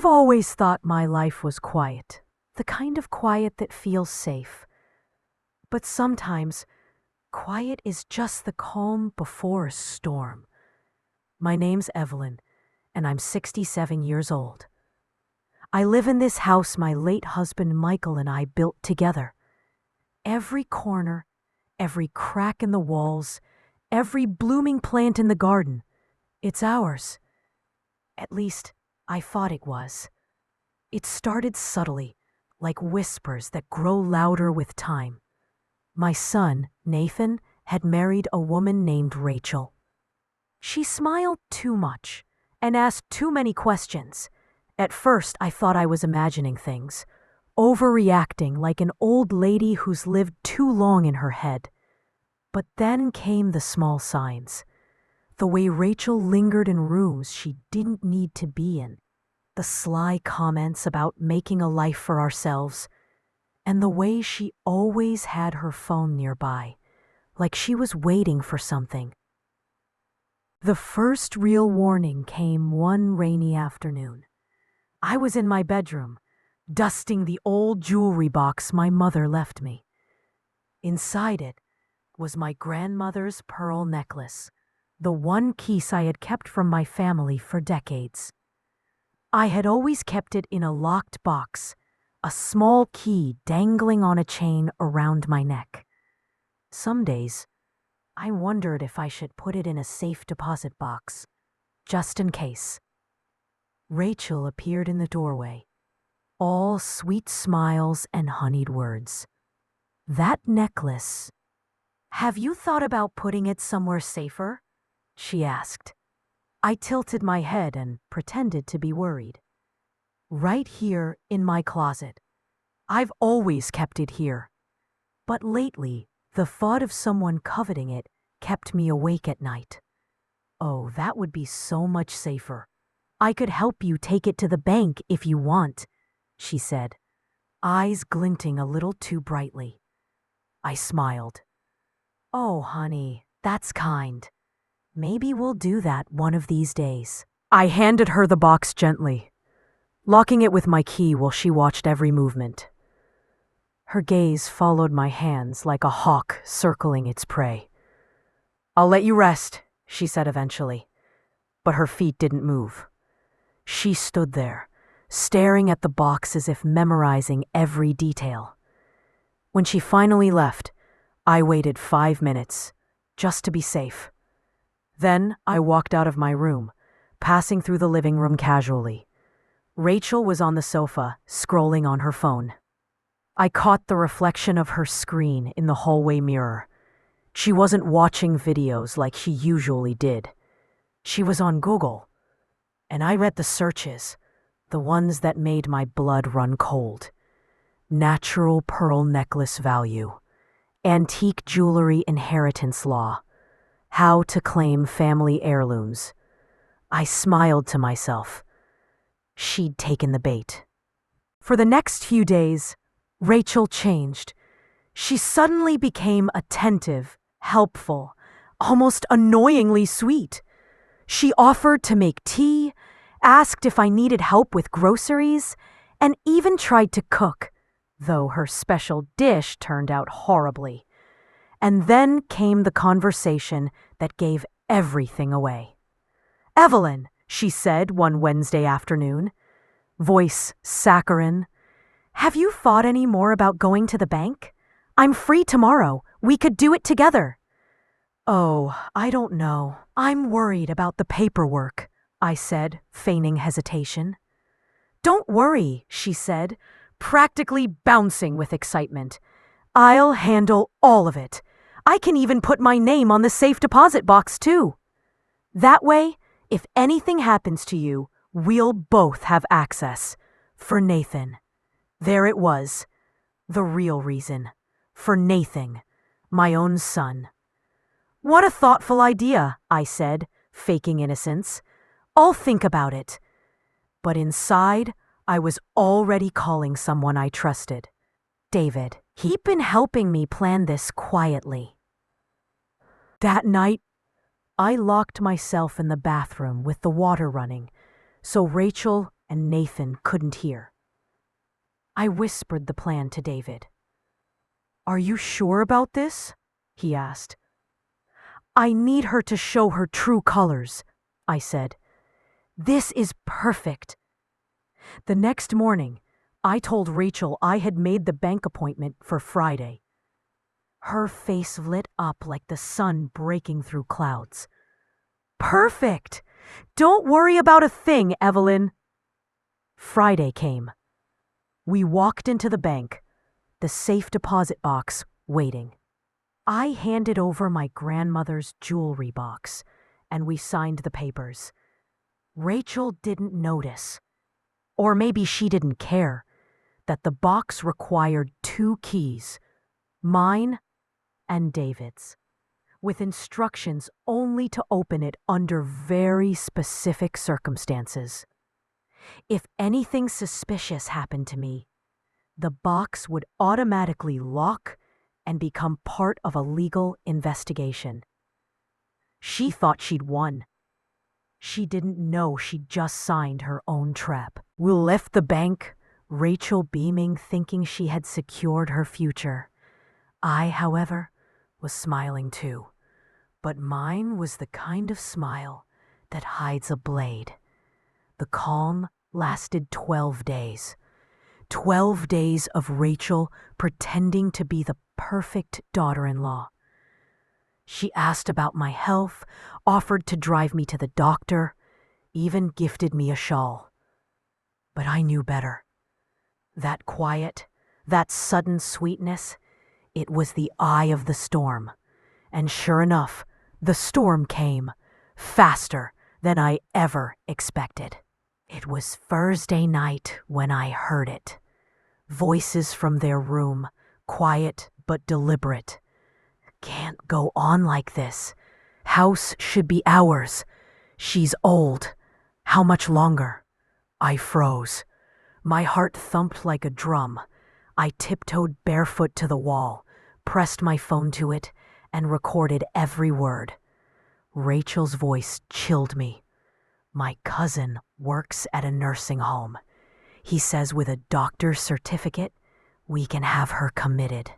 I've always thought my life was quiet, the kind of quiet that feels safe. But sometimes, quiet is just the calm before a storm. My name's Evelyn, and I'm 67 years old. I live in this house my late husband Michael and I built together. Every corner, every crack in the walls, every blooming plant in the garden, it's ours. At least, I thought it was. It started subtly, like whispers that grow louder with time. My son, Nathan, had married a woman named Rachel. She smiled too much and asked too many questions. At first, I thought I was imagining things, overreacting like an old lady who's lived too long in her head. But then came the small signs. The way Rachel lingered in rooms she didn't need to be in. The sly comments about making a life for ourselves. And the way she always had her phone nearby, like she was waiting for something. The first real warning came one rainy afternoon. I was in my bedroom, dusting the old jewelry box my mother left me. Inside it was my grandmother's pearl necklace, the one piece I had kept from my family for decades. I had always kept it in a locked box, a small key dangling on a chain around my neck. Some days, I wondered if I should put it in a safe deposit box, just in case. Rachel appeared in the doorway, all sweet smiles and honeyed words. That necklace. Have you thought about putting it somewhere safer? She asked. I tilted my head and pretended to be worried. Right here in my closet. I've always kept it here. But lately, the thought of someone coveting it kept me awake at night. Oh, that would be so much safer. I could help you take it to the bank if you want, she said, eyes glinting a little too brightly. I smiled. Oh, honey, that's kind. Maybe we'll do that one of these days. I handed her the box gently, locking it with my key while she watched every movement. Her gaze followed my hands like a hawk circling its prey. I'll let you rest, she said eventually, but her feet didn't move. She stood there, staring at the box as if memorizing every detail. When she finally left, I waited 5 minutes, just to be safe. Then I walked out of my room, passing through the living room casually. Rachel was on the sofa, scrolling on her phone. I caught the reflection of her screen in the hallway mirror. She wasn't watching videos like she usually did. She was on Google. And I read the searches, the ones that made my blood run cold. Natural pearl necklace value. Antique jewelry inheritance law. How to claim family heirlooms. I smiled to myself. She'd taken the bait. For the next few days, Rachel changed. She suddenly became attentive, helpful, almost annoyingly sweet. She offered to make tea, asked if I needed help with groceries, and even tried to cook, though her special dish turned out horribly. And then came the conversation that gave everything away. Evelyn, she said one Wednesday afternoon, voice saccharine, have you thought any more about going to the bank? I'm free tomorrow. We could do it together. Oh, I don't know. I'm worried about the paperwork, I said, feigning hesitation. Don't worry, she said, practically bouncing with excitement. I'll handle all of it. I can even put my name on the safe deposit box, too. That way, if anything happens to you, we'll both have access. For Nathan. There it was. The real reason. For Nathan, my own son. What a thoughtful idea, I said, faking innocence. I'll think about it. But inside, I was already calling someone I trusted. David. He'd been helping me plan this quietly. That night, I locked myself in the bathroom with the water running, so Rachel and Nathan couldn't hear. I whispered the plan to David. "Are you sure about this?" he asked. "I need her to show her true colors," I said. "This is perfect." The next morning, I told Rachel I had made the bank appointment for Friday. Her face lit up like the sun breaking through clouds. "Perfect! Don't worry about a thing, Evelyn." Friday came. We walked into the bank, the safe deposit box waiting. I handed over my grandmother's jewelry box, and we signed the papers. Rachel didn't notice, or maybe she didn't care, that the box required 2 keys, mine and David's, with instructions only to open it under very specific circumstances. If anything suspicious happened to me, the box would automatically lock and become part of a legal investigation. She thought she'd won. She didn't know she'd just signed her own trap. We left the bank, Rachel beaming, thinking she had secured her future. I, however, was smiling too, but mine was the kind of smile that hides a blade. The calm lasted 12 days. 12 days of Rachel pretending to be the perfect daughter-in-law. She asked about my health, offered to drive me to the doctor, even gifted me a shawl. But I knew better. That quiet, that sudden sweetness, it was the eye of the storm. And sure enough, the storm came, faster than I ever expected. It was Thursday night when I heard it. Voices from their room, quiet but deliberate. "Can't go on like this. House should be ours. She's old. How much longer?" I froze. My heart thumped like a drum. I tiptoed barefoot to the wall, pressed my phone to it, and recorded every word. Rachel's voice chilled me. "My cousin works at a nursing home. He says with a doctor's certificate, we can have her committed."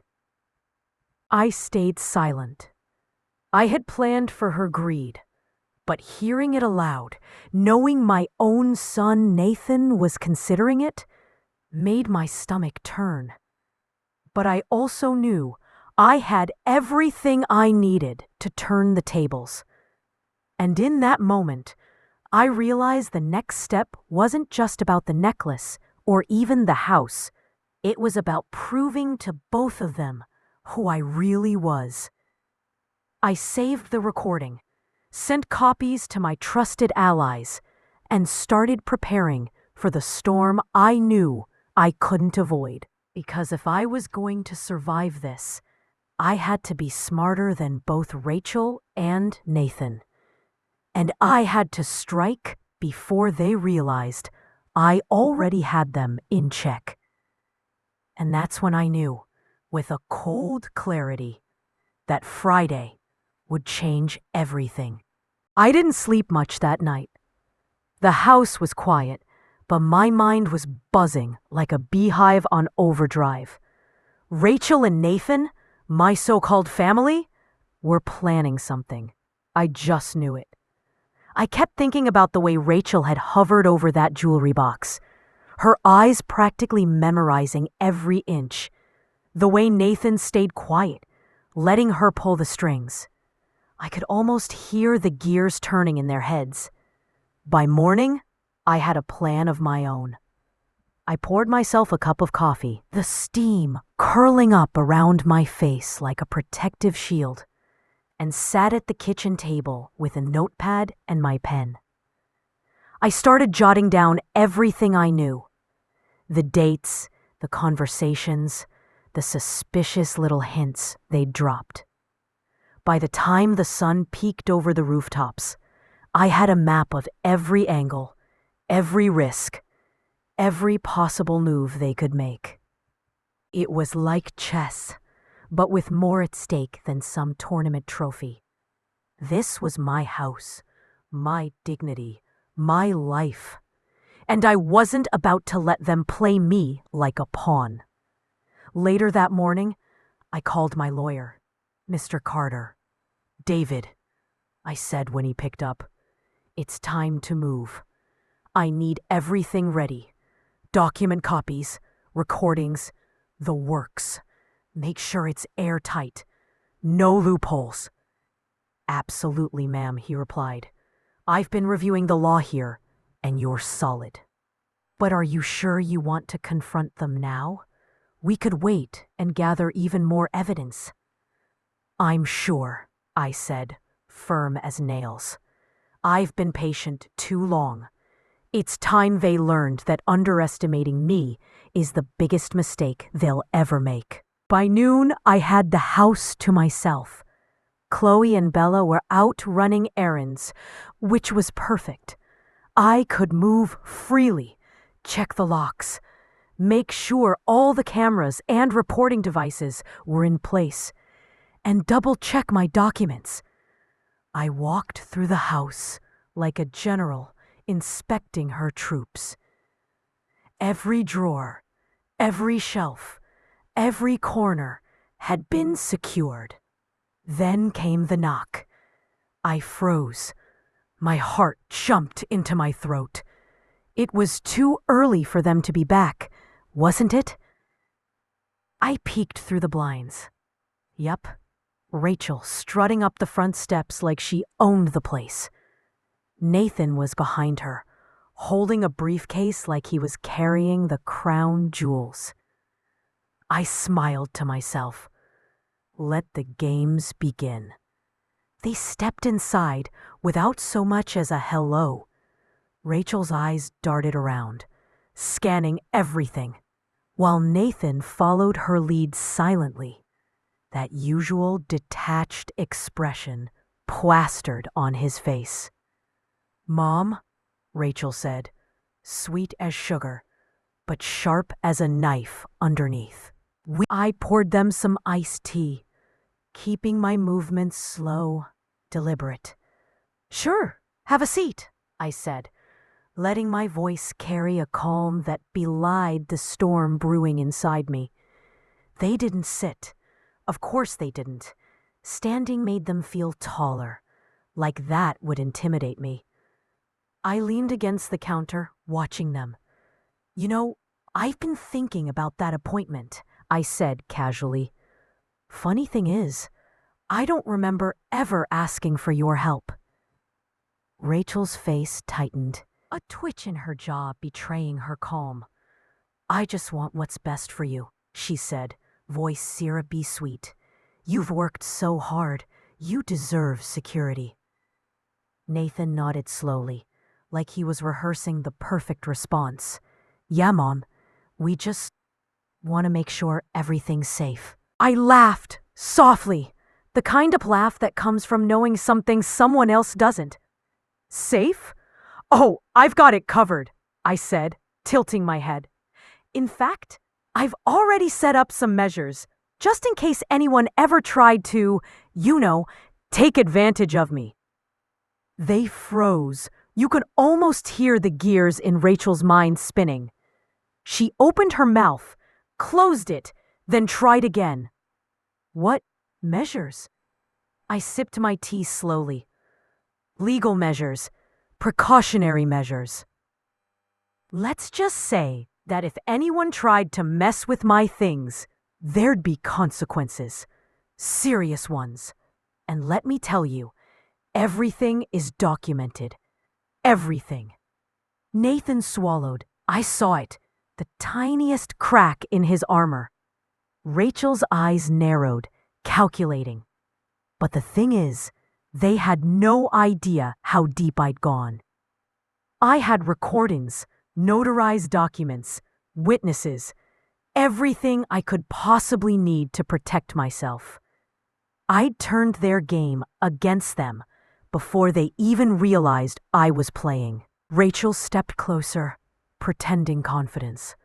I stayed silent. I had planned for her greed, but hearing it aloud, knowing my own son Nathan was considering it, made my stomach turn. But I also knew I had everything I needed to turn the tables. And in that moment, I realized the next step wasn't just about the necklace or even the house. It was about proving to both of them who I really was. I saved the recording, sent copies to my trusted allies, and started preparing for the storm I knew I couldn't avoid. Because if I was going to survive this, I had to be smarter than both Rachel and Nathan. And I had to strike before they realized I already had them in check. And that's when I knew, with a cold clarity, that Friday would change everything. I didn't sleep much that night. The house was quiet, but my mind was buzzing like a beehive on overdrive. Rachel and Nathan, my so-called family, were planning something. I just knew it. I kept thinking about the way Rachel had hovered over that jewelry box, her eyes practically memorizing every inch. The way Nathan stayed quiet, letting her pull the strings. I could almost hear the gears turning in their heads. By morning, I had a plan of my own. I poured myself a cup of coffee, the steam curling up around my face like a protective shield, and sat at the kitchen table with a notepad and my pen. I started jotting down everything I knew. The dates, the conversations, the suspicious little hints they'd dropped. By the time the sun peeked over the rooftops, I had a map of every angle, every risk, every possible move they could make. It was like chess, but with more at stake than some tournament trophy. This was my house, my dignity, my life. and I wasn't about to let them play me like a pawn. Later that morning, I called my lawyer, Mr. Carter. "David," I said when he picked up, "it's time to move. I need everything ready. Document copies, recordings, the works. Make sure it's airtight. No loopholes." "Absolutely, ma'am," he replied. "I've been reviewing the law here, and you're solid." "But are you sure you want to confront them now? We could wait and gather even more evidence." "I'm sure," I said, firm as nails. "I've been patient too long. It's time they learned that underestimating me is the biggest mistake they'll ever make." By noon, I had the house to myself. Chloe and Bella were out running errands, which was perfect. I could move freely, check the locks, make sure all the cameras and reporting devices were in place, and double-check my documents. I walked through the house like a general inspecting her troops. Every drawer, every shelf, every corner had been secured. Then came the knock. I froze. My heart jumped into my throat. It was too early for them to be back, wasn't it? I peeked through the blinds. Yep, Rachel strutting up the front steps like she owned the place. Nathan was behind her, holding a briefcase like he was carrying the crown jewels. I smiled to myself. Let the games begin. They stepped inside without so much as a hello. Rachel's eyes darted around, scanning everything, while Nathan followed her lead silently, that usual detached expression plastered on his face. "Mom," Rachel said, sweet as sugar, but sharp as a knife underneath. I poured them some iced tea, keeping my movements slow, deliberate. "Sure, have a seat," I said, letting my voice carry a calm that belied the storm brewing inside me. They didn't sit. Of course they didn't. Standing made them feel taller, like that would intimidate me. I leaned against the counter, watching them. "You know, I've been thinking about that appointment," I said casually. "Funny thing is, I don't remember ever asking for your help." Rachel's face tightened, a twitch in her jaw betraying her calm. "I just want what's best for you," she said, voice syrupy sweet. "You've worked so hard. You deserve security." Nathan nodded slowly, like he was rehearsing the perfect response. "Yeah, Mom. We just want to make sure everything's safe." I laughed, softly, the kind of laugh that comes from knowing something someone else doesn't. "Safe? Oh, I've got it covered," I said, tilting my head. "In fact, I've already set up some measures, just in case anyone ever tried to, take advantage of me." They froze. You could almost hear the gears in Rachel's mind spinning. She opened her mouth, closed it, then tried again. "What measures?" I sipped my tea slowly. "Legal measures, precautionary measures. Let's just say that if anyone tried to mess with my things, there'd be consequences. Serious ones. And let me tell you, everything is documented. Everything." Nathan swallowed. I saw it, the tiniest crack in his armor. Rachel's eyes narrowed, calculating. But the thing is, they had no idea how deep I'd gone. I had recordings, notarized documents, witnesses, everything I could possibly need to protect myself. I'd turned their game against them before they even realized I was playing. Rachel stepped closer, pretending confidence.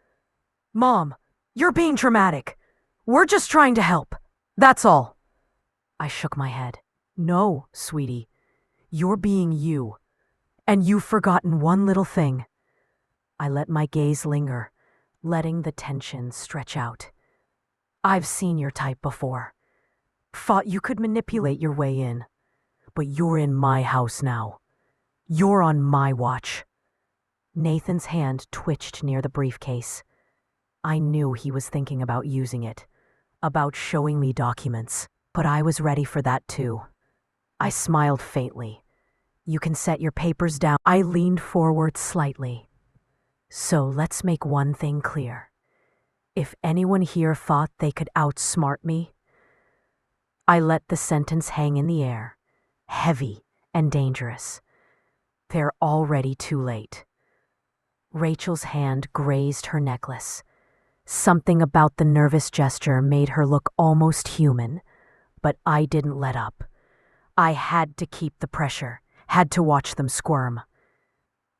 "Mom, you're being dramatic. We're just trying to help. That's all." I shook my head. "No, sweetie. You're being you. And you've forgotten one little thing. I let my gaze linger, letting the tension stretch out. I've seen your type before. Thought you could manipulate your way in. But you're in my house now. You're on my watch. Nathan's hand twitched near the briefcase. I knew he was thinking about using it, about showing me documents, but I was ready for that too. I smiled faintly. You can set your papers down. I leaned forward slightly. So let's make one thing clear. If anyone here thought they could outsmart me, I let the sentence hang in the air, heavy and dangerous. They're already too late. Rachel's hand grazed her necklace. Something about the nervous gesture made her look almost human, but I didn't let up. I had to keep the pressure, had to watch them squirm.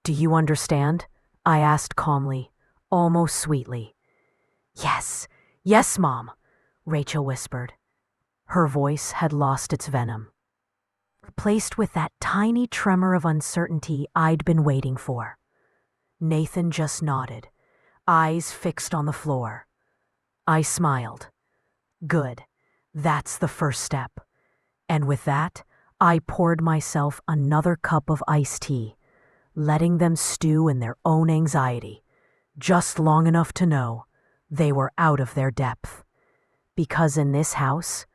Do you understand? I asked calmly, almost sweetly. Yes, yes, Mom, Rachel whispered. Her voice had lost its venom, replaced with that tiny tremor of uncertainty I'd been waiting for. Nathan just nodded, eyes fixed on the floor. I smiled. Good. That's the first step. And with that, I poured myself another cup of iced tea, letting them stew in their own anxiety, just long enough to know they were out of their depth. Because in this house,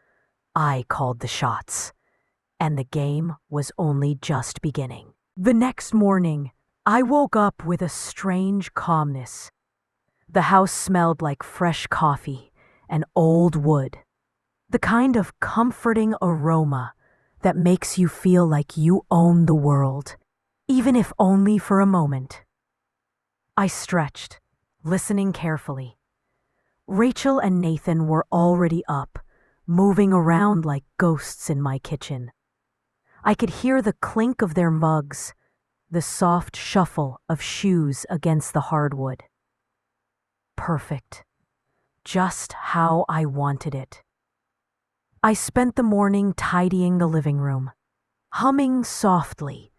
I called the shots, and the game was only just beginning. The next morning, I woke up with a strange calmness. The house smelled like fresh coffee and old wood, the kind of comforting aroma that makes you feel like you own the world, even if only for a moment. I stretched, listening carefully. Rachel and Nathan were already up, moving around like ghosts in my kitchen. I could hear the clink of their mugs, the soft shuffle of shoes against the hardwood. Perfect. Just how I wanted it. I spent the morning tidying the living room, humming softly,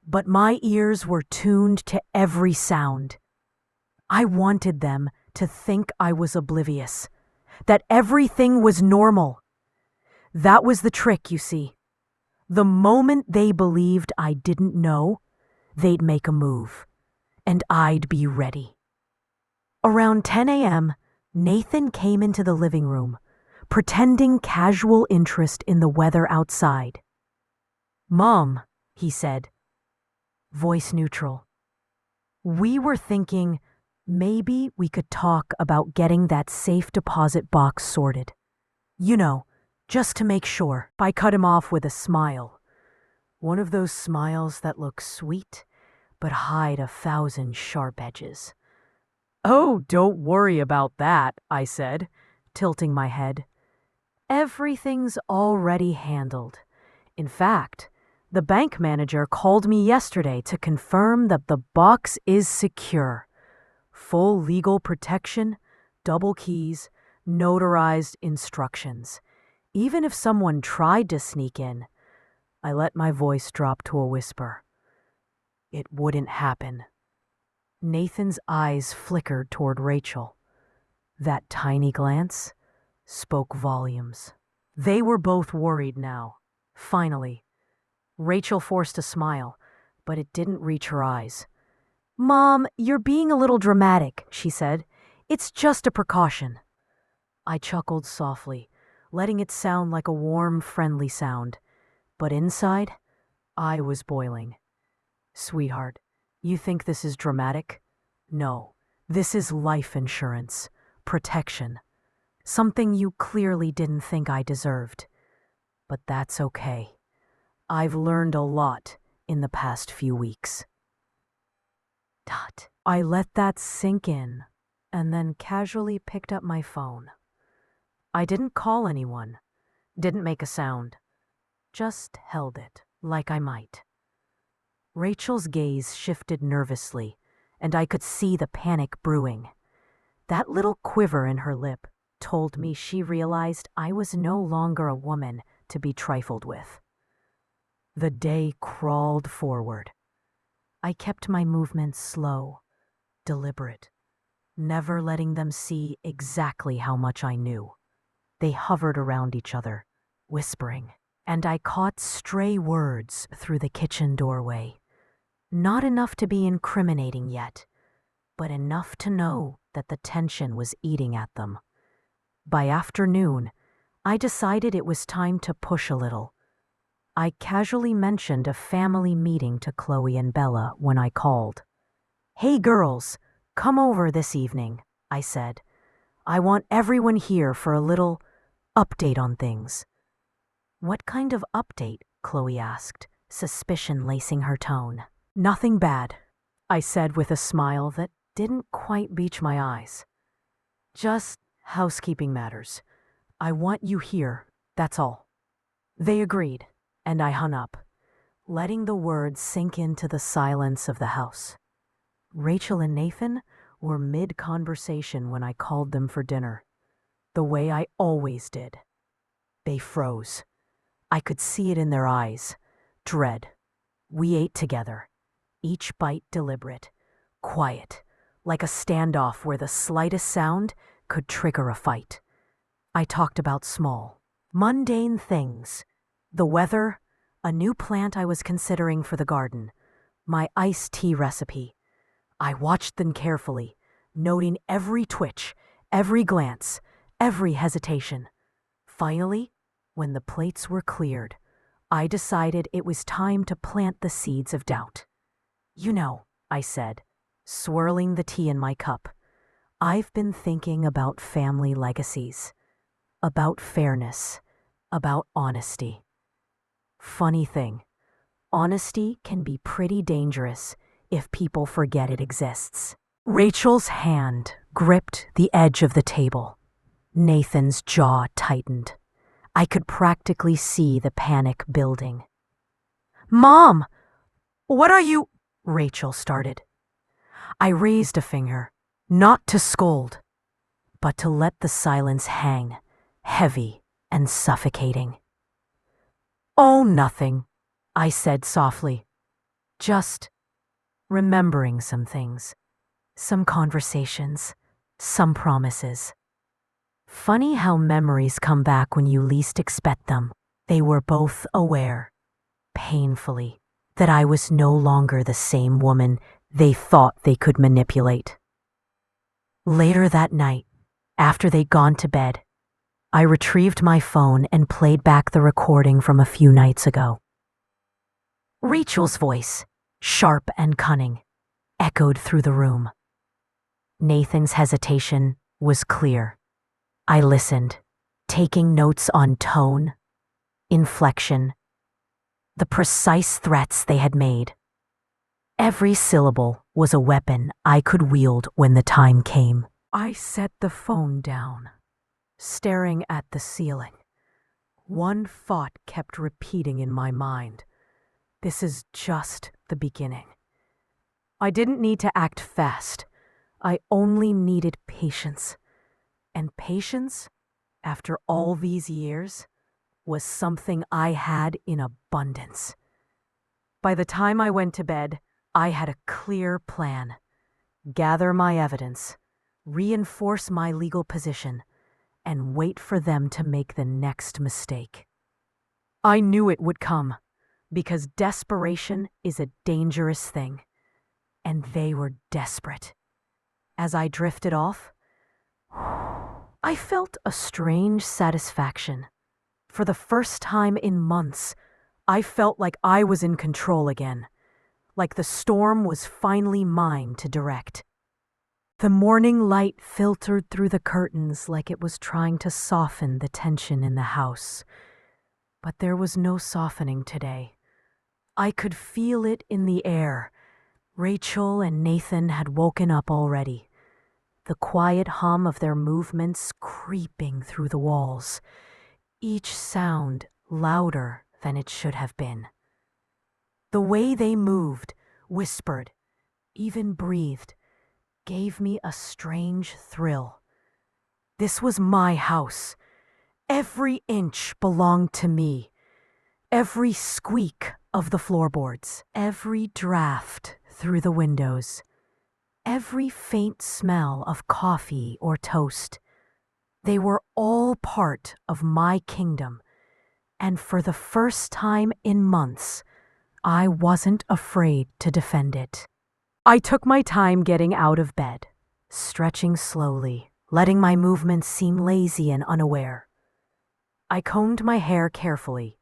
but my ears were tuned to every sound. I wanted them to think I was oblivious, that everything was normal. That was the trick, you see. The moment they believed I didn't know, they'd make a move, and I'd be ready. Around 10 a.m., Nathan came into the living room, pretending casual interest in the weather outside. Mom, he said, voice neutral. We were thinking maybe we could talk about getting that safe deposit box sorted. You know, just to make sure. I cut him off with a smile. One of those smiles that look sweet, but hide 1,000 sharp edges. Oh, don't worry about that, I said, tilting my head. Everything's already handled. In fact, the bank manager called me yesterday to confirm that the box is secure. Full legal protection, double keys, notarized instructions. Even if someone tried to sneak in, I let my voice drop to a whisper. It wouldn't happen. Nathan's eyes flickered toward Rachel. That tiny glance spoke volumes. They were both worried now. Finally, Rachel forced a smile, but it didn't reach her eyes. Mom, you're being a little dramatic, she said. It's just a precaution. I chuckled softly, letting it sound like a warm, friendly sound. But inside, I was boiling. Sweetheart, you think this is dramatic? No, this is life insurance, protection. Something you clearly didn't think I deserved. But that's okay. I've learned a lot in the past few weeks. I let that sink in, and then casually picked up my phone. I didn't call anyone, didn't make a sound, just held it like I might. Rachel's gaze shifted nervously, and I could see the panic brewing. That little quiver in her lip told me she realized I was no longer a woman to be trifled with. The day crawled forward. I kept my movements slow, deliberate, never letting them see exactly how much I knew. They hovered around each other, whispering, and I caught stray words through the kitchen doorway. Not enough to be incriminating yet, but enough to know that the tension was eating at them. By afternoon, I decided it was time to push a little. I casually mentioned a family meeting to Chloe and Bella when I called. "Hey girls, come over this evening," I said. "I want everyone here for a little update on things." "What kind of update?" Chloe asked, suspicion lacing her tone. "Nothing bad," I said with a smile that didn't quite reach my eyes. "Just housekeeping matters. I want you here, that's all." They agreed, and I hung up, letting the words sink into the silence of the house. Rachel and Nathan were mid-conversation when I called them for dinner, the way I always did. They froze. I could see it in their eyes. Dread. We ate together, each bite deliberate, quiet, like a standoff where the slightest sound could trigger a fight. I talked about small, mundane things. The weather, a new plant I was considering for the garden, my iced tea recipe. I watched them carefully, noting every twitch, every glance, every hesitation. Finally, when the plates were cleared, I decided it was time to plant the seeds of doubt. "You know," I said, swirling the tea in my cup, "I've been thinking about family legacies, about fairness, about honesty. Funny thing, honesty can be pretty dangerous if people forget it exists." Rachel's hand gripped the edge of the table. Nathan's jaw tightened. I could practically see the panic building. "Mom, what are you—" Rachel started. I raised a finger, not to scold, but to let the silence hang, heavy and suffocating. "Oh, nothing," I said softly. "Just remembering some things, some conversations, some promises." Funny how memories come back when you least expect them. They were both aware, painfully, that I was no longer the same woman they thought they could manipulate. Later that night, after they'd gone to bed, I retrieved my phone and played back the recording from a few nights ago. Rachel's voice, sharp and cunning, echoed through the room. Nathan's hesitation was clear. I listened, taking notes on tone, inflection, the precise threats they had made. Every syllable was a weapon I could wield when the time came. I set the phone down, staring at the ceiling. One thought kept repeating in my mind. This is just the beginning. I didn't need to act fast. I only needed patience. And patience, after all these years, was something I had in abundance. By the time I went to bed, I had a clear plan. Gather my evidence, reinforce my legal position, and wait for them to make the next mistake. I knew it would come, because desperation is a dangerous thing, and they were desperate. As I drifted off, I felt a strange satisfaction. For the first time in months, I felt like I was in control again, like the storm was finally mine to direct. The morning light filtered through the curtains like it was trying to soften the tension in the house. But there was no softening today. I could feel it in the air. Rachel and Nathan had woken up already, the quiet hum of their movements creeping through the walls, each sound louder than it should have been. The way they moved, whispered, even breathed, gave me a strange thrill. This was my house. Every inch belonged to me. Every squeak of the floorboards, every draft through the windows, every faint smell of coffee or toast. They were all part of my kingdom, and for the first time in months, I wasn't afraid to defend it. I took my time getting out of bed, stretching slowly, letting my movements seem lazy and unaware. I combed my hair carefully,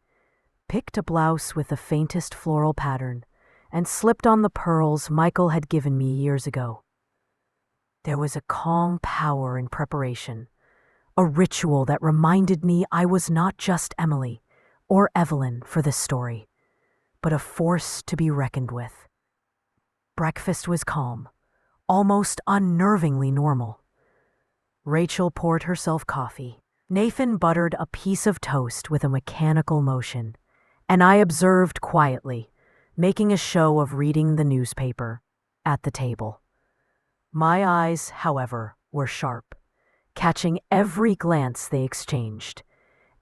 picked a blouse with the faintest floral pattern, and slipped on the pearls Michael had given me years ago. There was a calm power in preparation, a ritual that reminded me I was not just Emily or Evelyn for this story, but a force to be reckoned with. Breakfast was calm, almost unnervingly normal. Rachel poured herself coffee. Nathan buttered a piece of toast with a mechanical motion, and I observed quietly, making a show of reading the newspaper at the table. My eyes, however, were sharp, catching every glance they exchanged,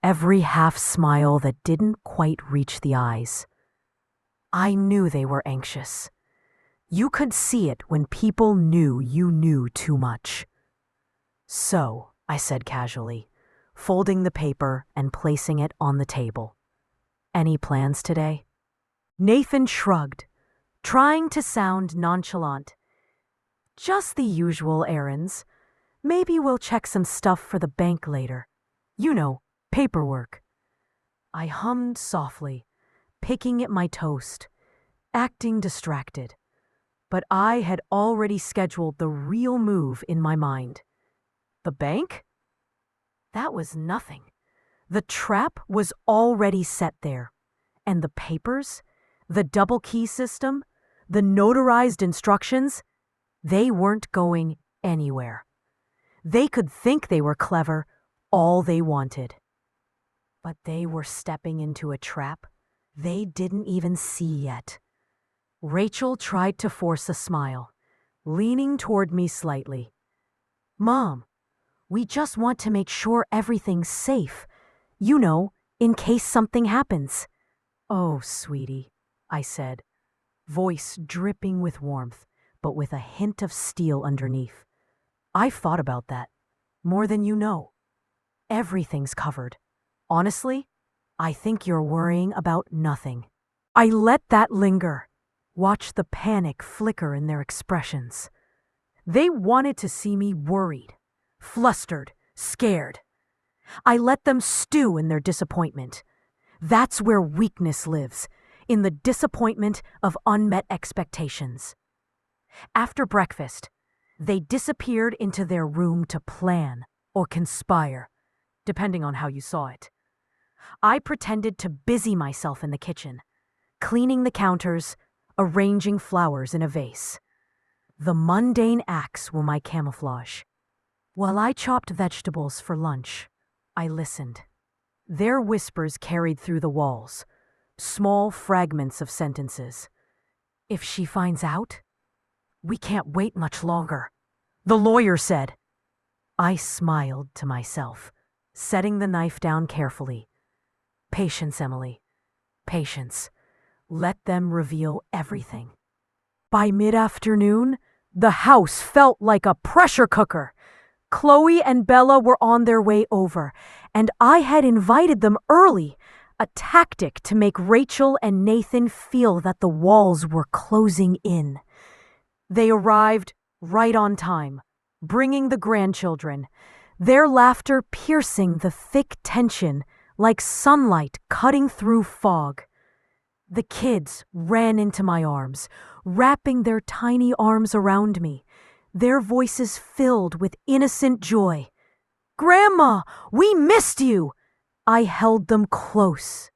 every half-smile that didn't quite reach the eyes. I knew they were anxious. You could see it when people knew you knew too much. "So," I said casually, folding the paper and placing it on the table. "Any plans today?" Nathan shrugged, trying to sound nonchalant. "Just the usual errands. Maybe we'll check some stuff for the bank later. You know, paperwork." I hummed softly, picking at my toast, acting distracted. But I had already scheduled the real move in my mind. The bank? That was nothing. The trap was already set there. And the papers, the double key system, the notarized instructions, they weren't going anywhere. They could think they were clever all they wanted. But they were stepping into a trap they didn't even see yet. Rachel tried to force a smile, leaning toward me slightly. "Mom, we just want to make sure everything's safe. You know, in case something happens." "Oh, sweetie," I said, voice dripping with warmth, but with a hint of steel underneath. "I've thought about that, more than you know. Everything's covered. Honestly, I think you're worrying about nothing." I let that linger, watch the panic flicker in their expressions. They wanted to see me worried, flustered, scared. I let them stew in their disappointment. That's where weakness lives, in the disappointment of unmet expectations. After breakfast, they disappeared into their room to plan or conspire, depending on how you saw it. I pretended to busy myself in the kitchen, cleaning the counters, arranging flowers in a vase. The mundane acts were my camouflage. While I chopped vegetables for lunch, I listened. Their whispers carried through the walls, small fragments of sentences. "If she finds out, we can't wait much longer," the lawyer said. I smiled to myself, setting the knife down carefully. "Patience, Emily. Patience. Let them reveal everything." By mid-afternoon, the house felt like a pressure cooker. Chloe and Bella were on their way over, and I had invited them early, a tactic to make Rachel and Nathan feel that the walls were closing in. They arrived right on time, bringing the grandchildren, their laughter piercing the thick tension like sunlight cutting through fog. The kids ran into my arms, wrapping their tiny arms around me, their voices filled with innocent joy. "Grandma, we missed you!" I held them close,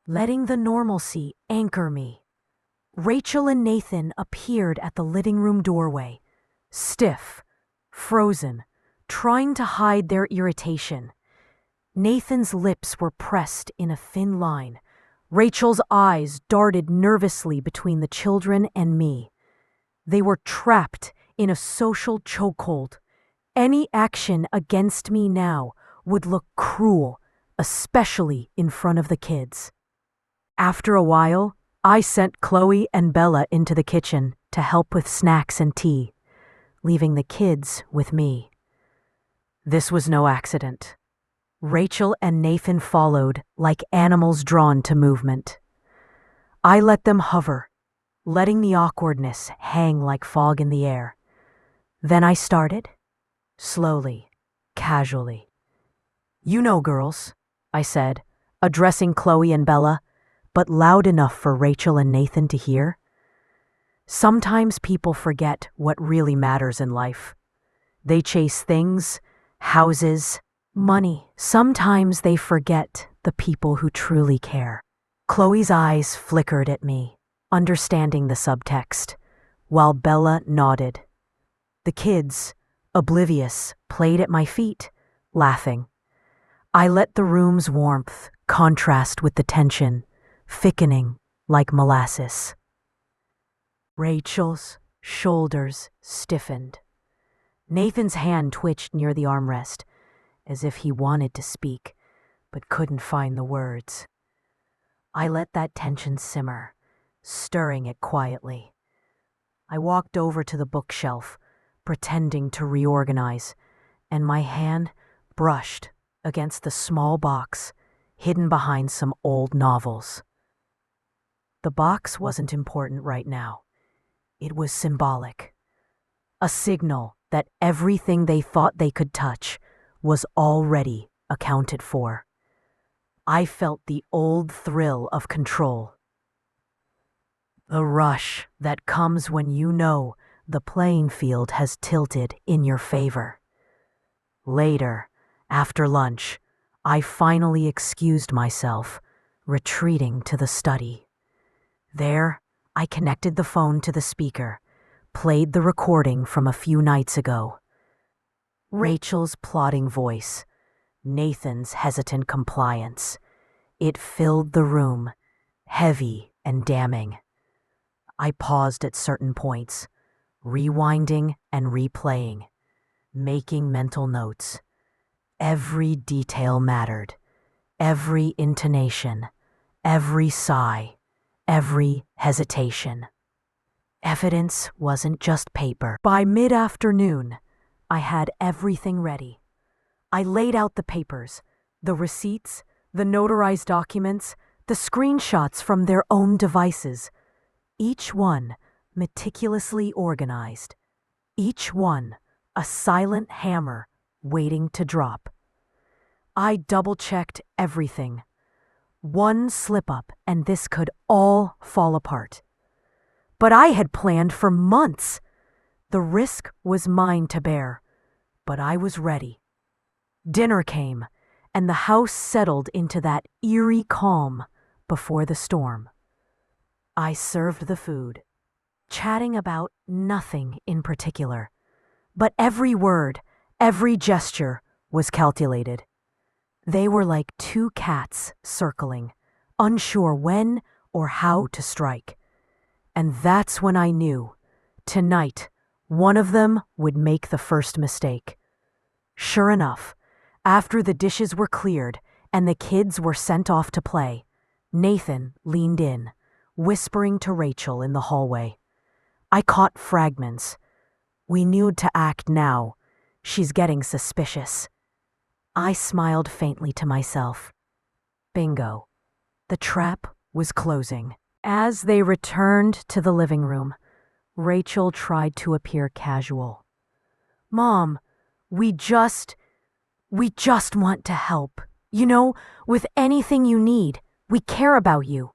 letting the normalcy anchor me. Rachel and Nathan appeared at the living room doorway, stiff, frozen, trying to hide their irritation. Nathan's lips were pressed in a thin line. Rachel's eyes darted nervously between the children and me. They were trapped in a social chokehold. Any action against me now would look cruel, especially in front of the kids. After a while, I sent Chloe and Bella into the kitchen to help with snacks and tea. leaving the kids with me. This was no accident. Rachel and Nathan followed like animals drawn to movement. I let them hover, letting the awkwardness hang like fog in the air. Then I started, slowly, casually. "You know, girls," I said, addressing Chloe and Bella, but loud enough for Rachel and Nathan to hear. Sometimes people forget what really matters in life. They chase things, houses, money. Sometimes they forget the people who truly care. Chloe's eyes flickered at me, understanding the subtext, while Bella nodded. The kids, oblivious, played at my feet, laughing. I let the room's warmth contrast with the tension, thickening like molasses. Rachel's shoulders stiffened. Nathan's hand twitched near the armrest, as if he wanted to speak, but couldn't find the words. I let that tension simmer, stirring it quietly. I walked over to the bookshelf, pretending to reorganize, and my hand brushed against the small box hidden behind some old novels. The box wasn't important right now. It was symbolic. A signal that everything they thought they could touch was already accounted for. I felt the old thrill of control. The rush that comes when you know the playing field has tilted in your favor. Later, after lunch, I finally excused myself, retreating to the study. There, I connected the phone to the speaker, played the recording from a few nights ago. Rachel's plodding voice, Nathan's hesitant compliance. It filled the room, heavy and damning. I paused at certain points, rewinding and replaying, making mental notes. Every detail mattered, every intonation, every sigh, every hesitation. Evidence wasn't just paper. By mid-afternoon, I had everything ready. I laid out the papers, the receipts, the notarized documents, the screenshots from their own devices, each one meticulously organized, each one a silent hammer waiting to drop. I double-checked everything. One slip-up and this could all fall apart. But I had planned for months. The risk was mine to bear, but I was ready. Dinner came, and the house settled into that eerie calm before the storm. I served the food, chatting about nothing in particular, but every word, every gesture was calculated. They were like two cats circling, unsure when or how to strike. And that's when I knew, tonight, one of them would make the first mistake. Sure enough, after the dishes were cleared and the kids were sent off to play, Nathan leaned in, whispering to Rachel in the hallway. I caught fragments. "We need to act now. She's getting suspicious." I smiled faintly to myself. Bingo. The trap was closing. As they returned to the living room, Rachel tried to appear casual. "Mom, we just want to help. You know, with anything you need. We care about you."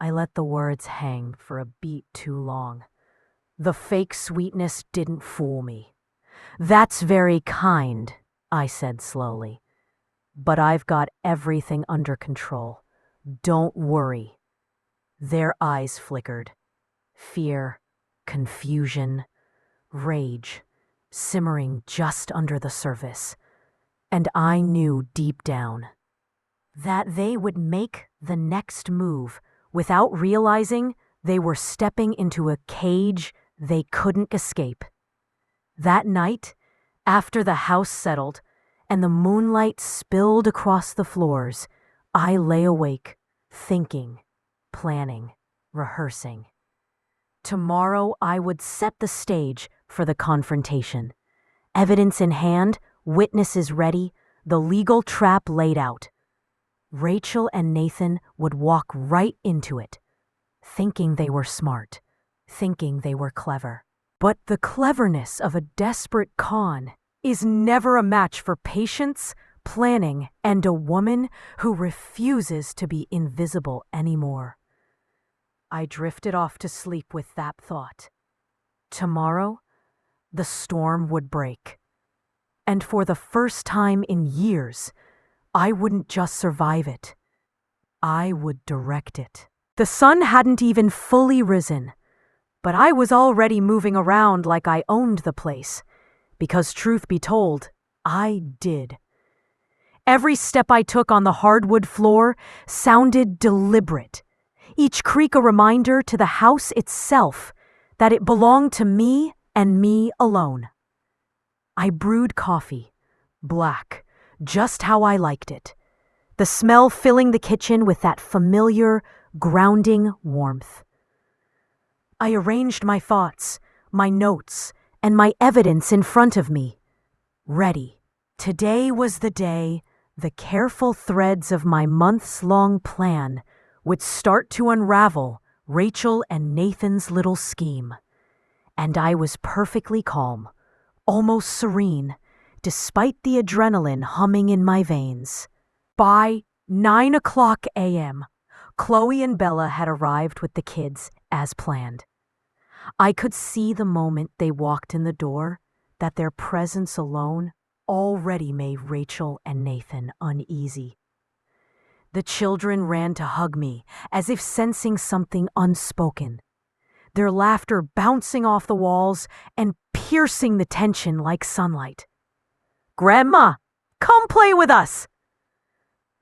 I let the words hang for a beat too long. The fake sweetness didn't fool me. "That's very kind," I said slowly. "But I've got everything under control. Don't worry." Their eyes flickered. Fear, confusion, rage, simmering just under the surface. And I knew deep down that they would make the next move without realizing they were stepping into a cage they couldn't escape. That night, after the house settled and the moonlight spilled across the floors, I lay awake, thinking, planning, rehearsing. Tomorrow I would set the stage for the confrontation. Evidence in hand, witnesses ready, the legal trap laid out. Rachel and Nathan would walk right into it, thinking they were smart, thinking they were clever. But the cleverness of a desperate con is never a match for patience, planning, and a woman who refuses to be invisible anymore. I drifted off to sleep with that thought. Tomorrow, the storm would break. And for the first time in years, I wouldn't just survive it. I would direct it. The sun hadn't even fully risen, but I was already moving around like I owned the place, because truth be told, I did. Every step I took on the hardwood floor sounded deliberate, each creak a reminder to the house itself that it belonged to me and me alone. I brewed coffee, black, just how I liked it, the smell filling the kitchen with that familiar, grounding warmth. I arranged my thoughts, my notes, and my evidence in front of me. Ready. Today was the day the careful threads of my months-long plan would start to unravel Rachel and Nathan's little scheme. And I was perfectly calm, almost serene, despite the adrenaline humming in my veins. By 9:00 a.m., Chloe and Bella had arrived with the kids as planned. I could see the moment they walked in the door that their presence alone already made Rachel and Nathan uneasy. The children ran to hug me, as if sensing something unspoken, their laughter bouncing off the walls and piercing the tension like sunlight. "Grandma, come play with us!"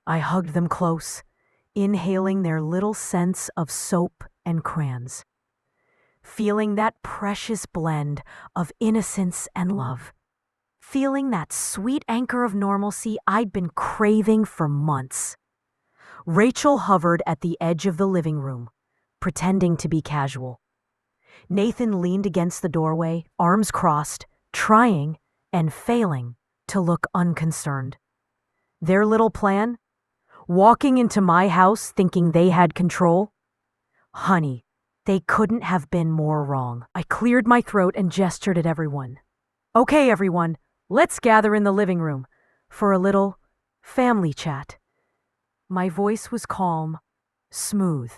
I hugged them close, inhaling their little scents of soap and crayons, feeling that precious blend of innocence and love, feeling that sweet anchor of normalcy I'd been craving for months. Rachel hovered at the edge of the living room, pretending to be casual. Nathan leaned against the doorway, arms crossed, trying and failing to look unconcerned. Their little plan? Walking into my house thinking they had control? Honey, they couldn't have been more wrong. I cleared my throat and gestured at everyone. "Okay, everyone, let's gather in the living room for a little family chat." My voice was calm, smooth,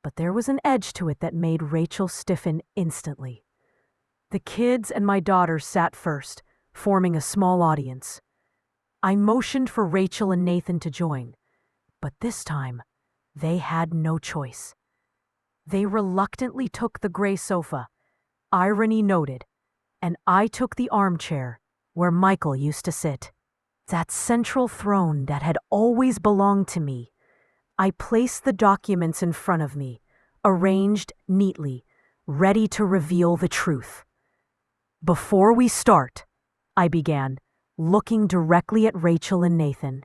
but there was an edge to it that made Rachel stiffen instantly. The kids and my daughter sat first, forming a small audience. I motioned for Rachel and Nathan to join, but this time they had no choice. They reluctantly took the gray sofa, irony noted, and I took the armchair where Michael used to sit. That central throne that had always belonged to me. I placed the documents in front of me, arranged neatly, ready to reveal the truth. "Before we start," I began, looking directly at Rachel and Nathan,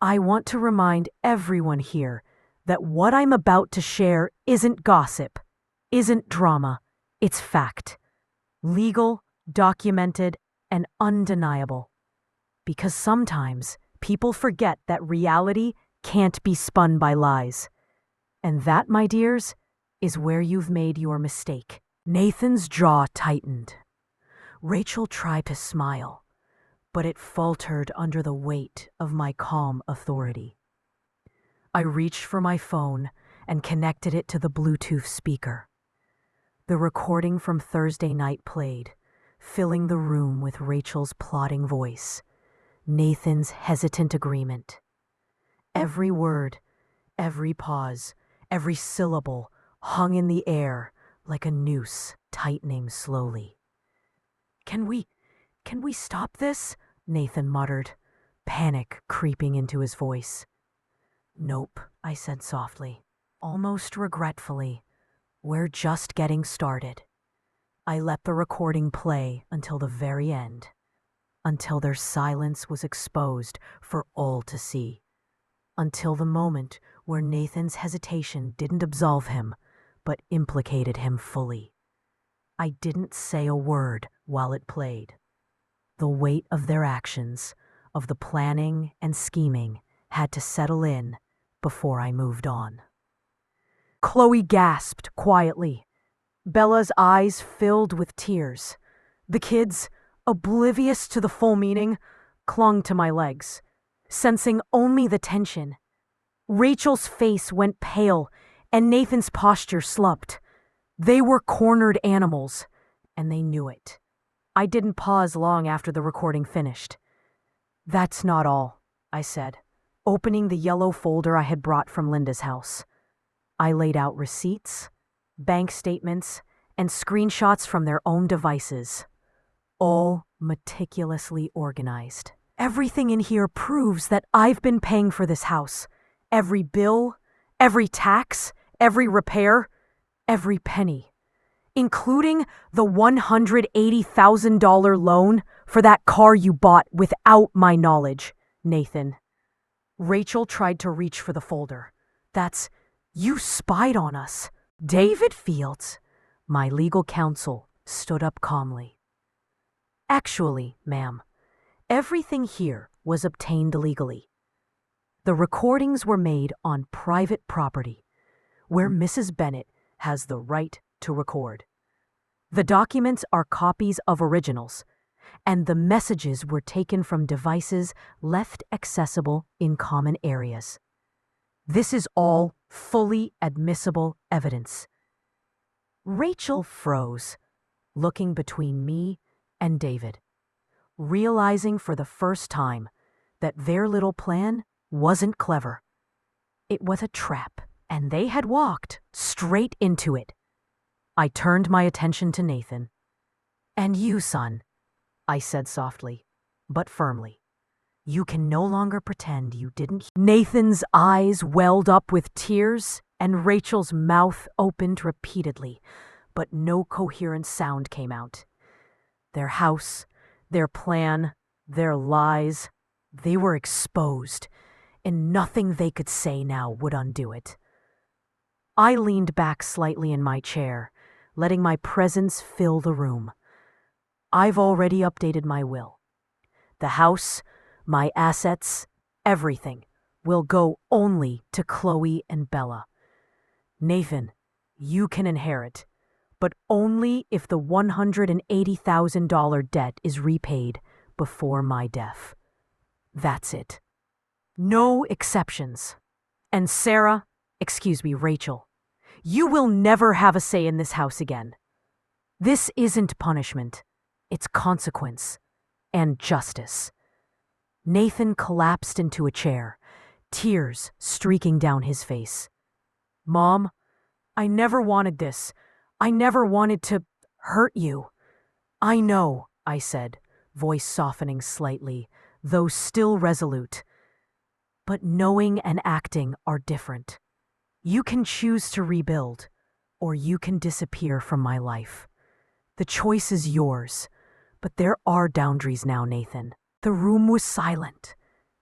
"I want to remind everyone here that what I'm about to share isn't gossip, isn't drama, it's fact. Legal, documented, and undeniable. Because sometimes people forget that reality can't be spun by lies. And that, my dears, is where you've made your mistake." Nathan's jaw tightened. Rachel tried to smile, but it faltered under the weight of my calm authority. I reached for my phone and connected it to the Bluetooth speaker. The recording from Thursday night played, filling the room with Rachel's plotting voice, Nathan's hesitant agreement. Every word, every pause, every syllable hung in the air like a noose tightening slowly. Can we stop this?" Nathan muttered, panic creeping into his voice. "Nope," I said softly, almost regretfully. "We're just getting started." I let the recording play until the very end, until their silence was exposed for all to see, until the moment where Nathan's hesitation didn't absolve him, but implicated him fully. I didn't say a word while it played. The weight of their actions, of the planning and scheming, had to settle in before I moved on. Chloe gasped quietly. Bella's eyes filled with tears. The kids, oblivious to the full meaning, clung to my legs, sensing only the tension. Rachel's face went pale, and Nathan's posture slumped. They were cornered animals, and they knew it. I didn't pause long after the recording finished. "That's not all," I said, opening the yellow folder I had brought from Linda's house. I laid out receipts, bank statements, and screenshots from their own devices, all meticulously organized. Everything in here proves that I've been paying for this house. Every bill, every tax, every repair, every penny, including the $180,000 loan for that car you bought without my knowledge, Nathan. Rachel tried to reach for the folder. You spied on us. David Fields, my legal counsel, stood up calmly. Actually, ma'am, everything here was obtained legally. The recordings were made on private property, where Mrs. Bennett has the right to record. The documents are copies of originals, and the messages were taken from devices left accessible in common areas. This is all fully admissible evidence. Rachel froze, looking between me and David, realizing for the first time that their little plan wasn't clever. It was a trap, and they had walked straight into it. I turned my attention to Nathan. "And you, son," I said softly, but firmly. "You can no longer pretend you didn't." Nathan's eyes welled up with tears, and Rachel's mouth opened repeatedly, but no coherent sound came out. Their house, their plan, their lies, they were exposed, and nothing they could say now would undo it. I leaned back slightly in my chair, letting my presence fill the room. I've already updated my will. The house, my assets, everything will go only to Chloe and Bella. Nathan, you can inherit, but only if the $180,000 debt is repaid before my death. That's it. No exceptions. And Rachel, you will never have a say in this house again. This isn't punishment. It's consequence and justice. Nathan collapsed into a chair, tears streaking down his face. "Mom, I never wanted this. I never wanted to hurt you." "I know," I said, voice softening slightly, though still resolute. "But knowing and acting are different. You can choose to rebuild, or you can disappear from my life. The choice is yours, but there are boundaries now, Nathan." The room was silent,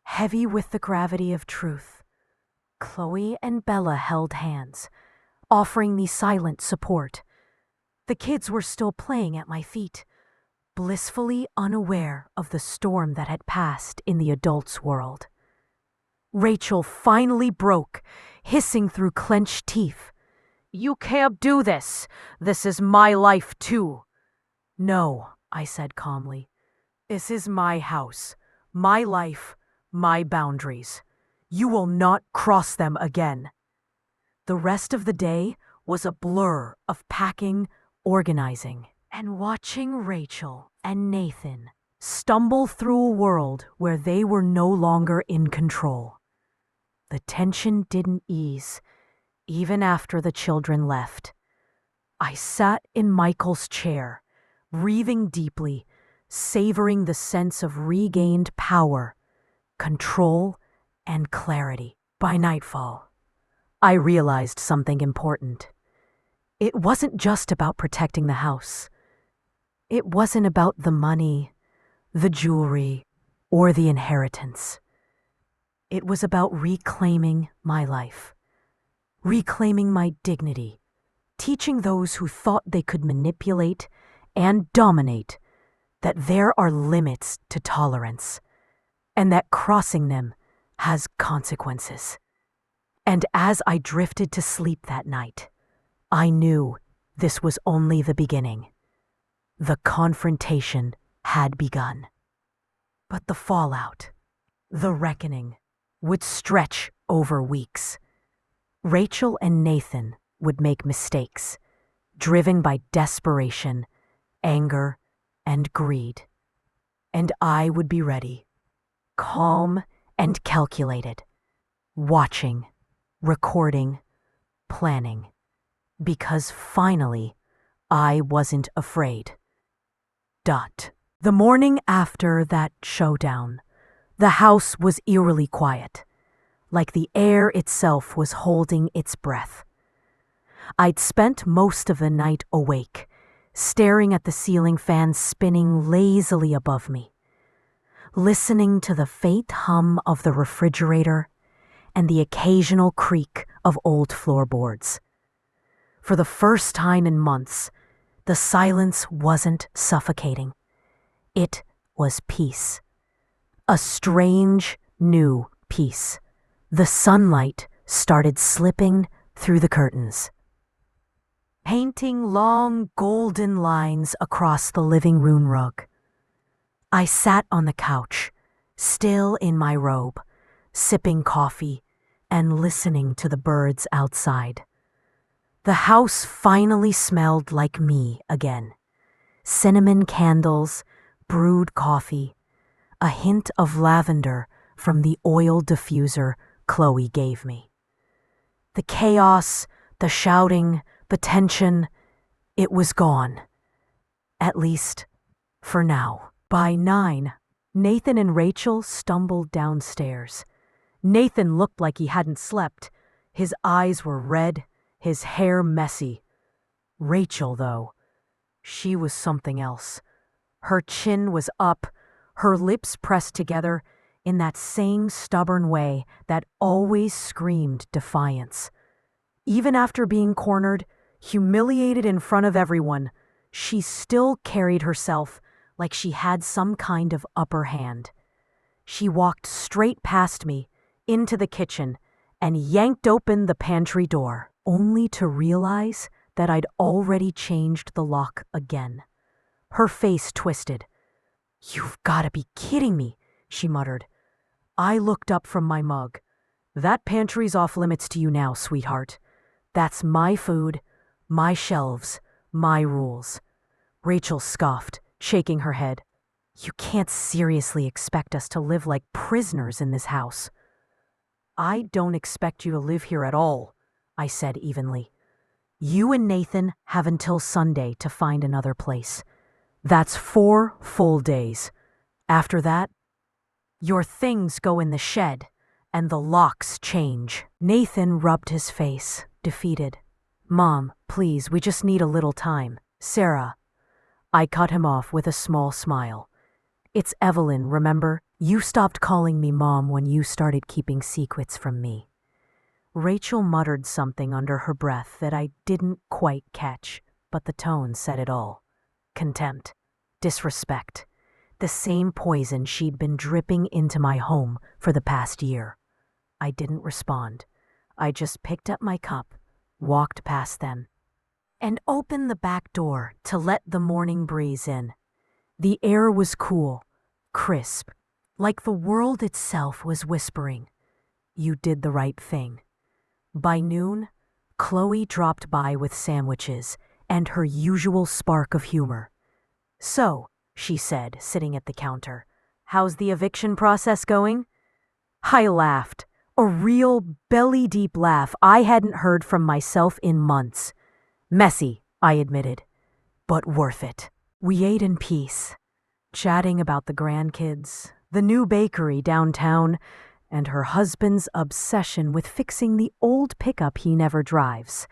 heavy with the gravity of truth. Chloe and Bella held hands, offering me silent support. The kids were still playing at my feet, blissfully unaware of the storm that had passed in the adults' world. Rachel finally broke, hissing through clenched teeth. "You can't do this. This is my life, too." "No," I said calmly. "This is my house, my life, my boundaries. You will not cross them again." The rest of the day was a blur of packing, organizing, and watching Rachel and Nathan stumble through a world where they were no longer in control. The tension didn't ease, even after the children left. I sat in Michael's chair, breathing deeply, savoring the sense of regained power, control, and clarity. By nightfall, I realized something important. It wasn't just about protecting the house. It wasn't about the money, the jewelry, or the inheritance. It was about reclaiming my life, reclaiming my dignity, teaching those who thought they could manipulate and dominate that there are limits to tolerance and that crossing them has consequences. And as I drifted to sleep that night, I knew this was only the beginning. The confrontation had begun. But the fallout, the reckoning, would stretch over weeks. Rachel and Nathan would make mistakes, driven by desperation, anger, and greed. And I would be ready, calm and calculated, watching, recording, planning, because finally I wasn't afraid. The morning after that showdown, the house was eerily quiet, like the air itself was holding its breath. I'd spent most of the night awake, staring at the ceiling fan spinning lazily above me, listening to the faint hum of the refrigerator and the occasional creak of old floorboards. For the first time in months, the silence wasn't suffocating. It was peace. A strange, new peace. The sunlight started slipping through the curtains, painting long golden lines across the living room rug. I sat on the couch, still in my robe, sipping coffee and listening to the birds outside. The house finally smelled like me again. Cinnamon candles, brewed coffee, a hint of lavender from the oil diffuser Chloe gave me. The chaos, the shouting, the tension, it was gone. At least, for now. By 9, Nathan and Rachel stumbled downstairs. Nathan looked like he hadn't slept. His eyes were red, his hair messy. Rachel, though, she was something else. Her chin was up, her lips pressed together in that same stubborn way that always screamed defiance. Even after being cornered, humiliated in front of everyone, she still carried herself like she had some kind of upper hand. She walked straight past me, into the kitchen, and yanked open the pantry door, only to realize that I'd already changed the lock again. Her face twisted. "You've got to be kidding me," she muttered. I looked up from my mug. "That pantry's off limits to you now, sweetheart. That's my food, my shelves, my rules." Rachel scoffed, shaking her head. "You can't seriously expect us to live like prisoners in this house." "I don't expect you to live here at all," I said evenly. "You and Nathan have until Sunday to find another place. That's 4 full days. After that, your things go in the shed, and the locks change." Nathan rubbed his face, defeated. "Mom, please, we just need a little time. Sarah." I cut him off with a small smile. "It's Evelyn, remember? You stopped calling me Mom when you started keeping secrets from me." Rachel muttered something under her breath that I didn't quite catch, but the tone said it all. Contempt, disrespect, the same poison she'd been dripping into my home for the past year. I didn't respond. I just picked up my cup, walked past them, and opened the back door to let the morning breeze in. The air was cool, crisp, like the world itself was whispering, "You did the right thing." By noon, Chloe dropped by with sandwiches and her usual spark of humor. "So," she said, sitting at the counter, "how's the eviction process going?" I laughed, a real belly-deep laugh I hadn't heard from myself in months. "Messy," I admitted, "but worth it." We ate in peace, chatting about the grandkids, the new bakery downtown, and her husband's obsession with fixing the old pickup he never drives.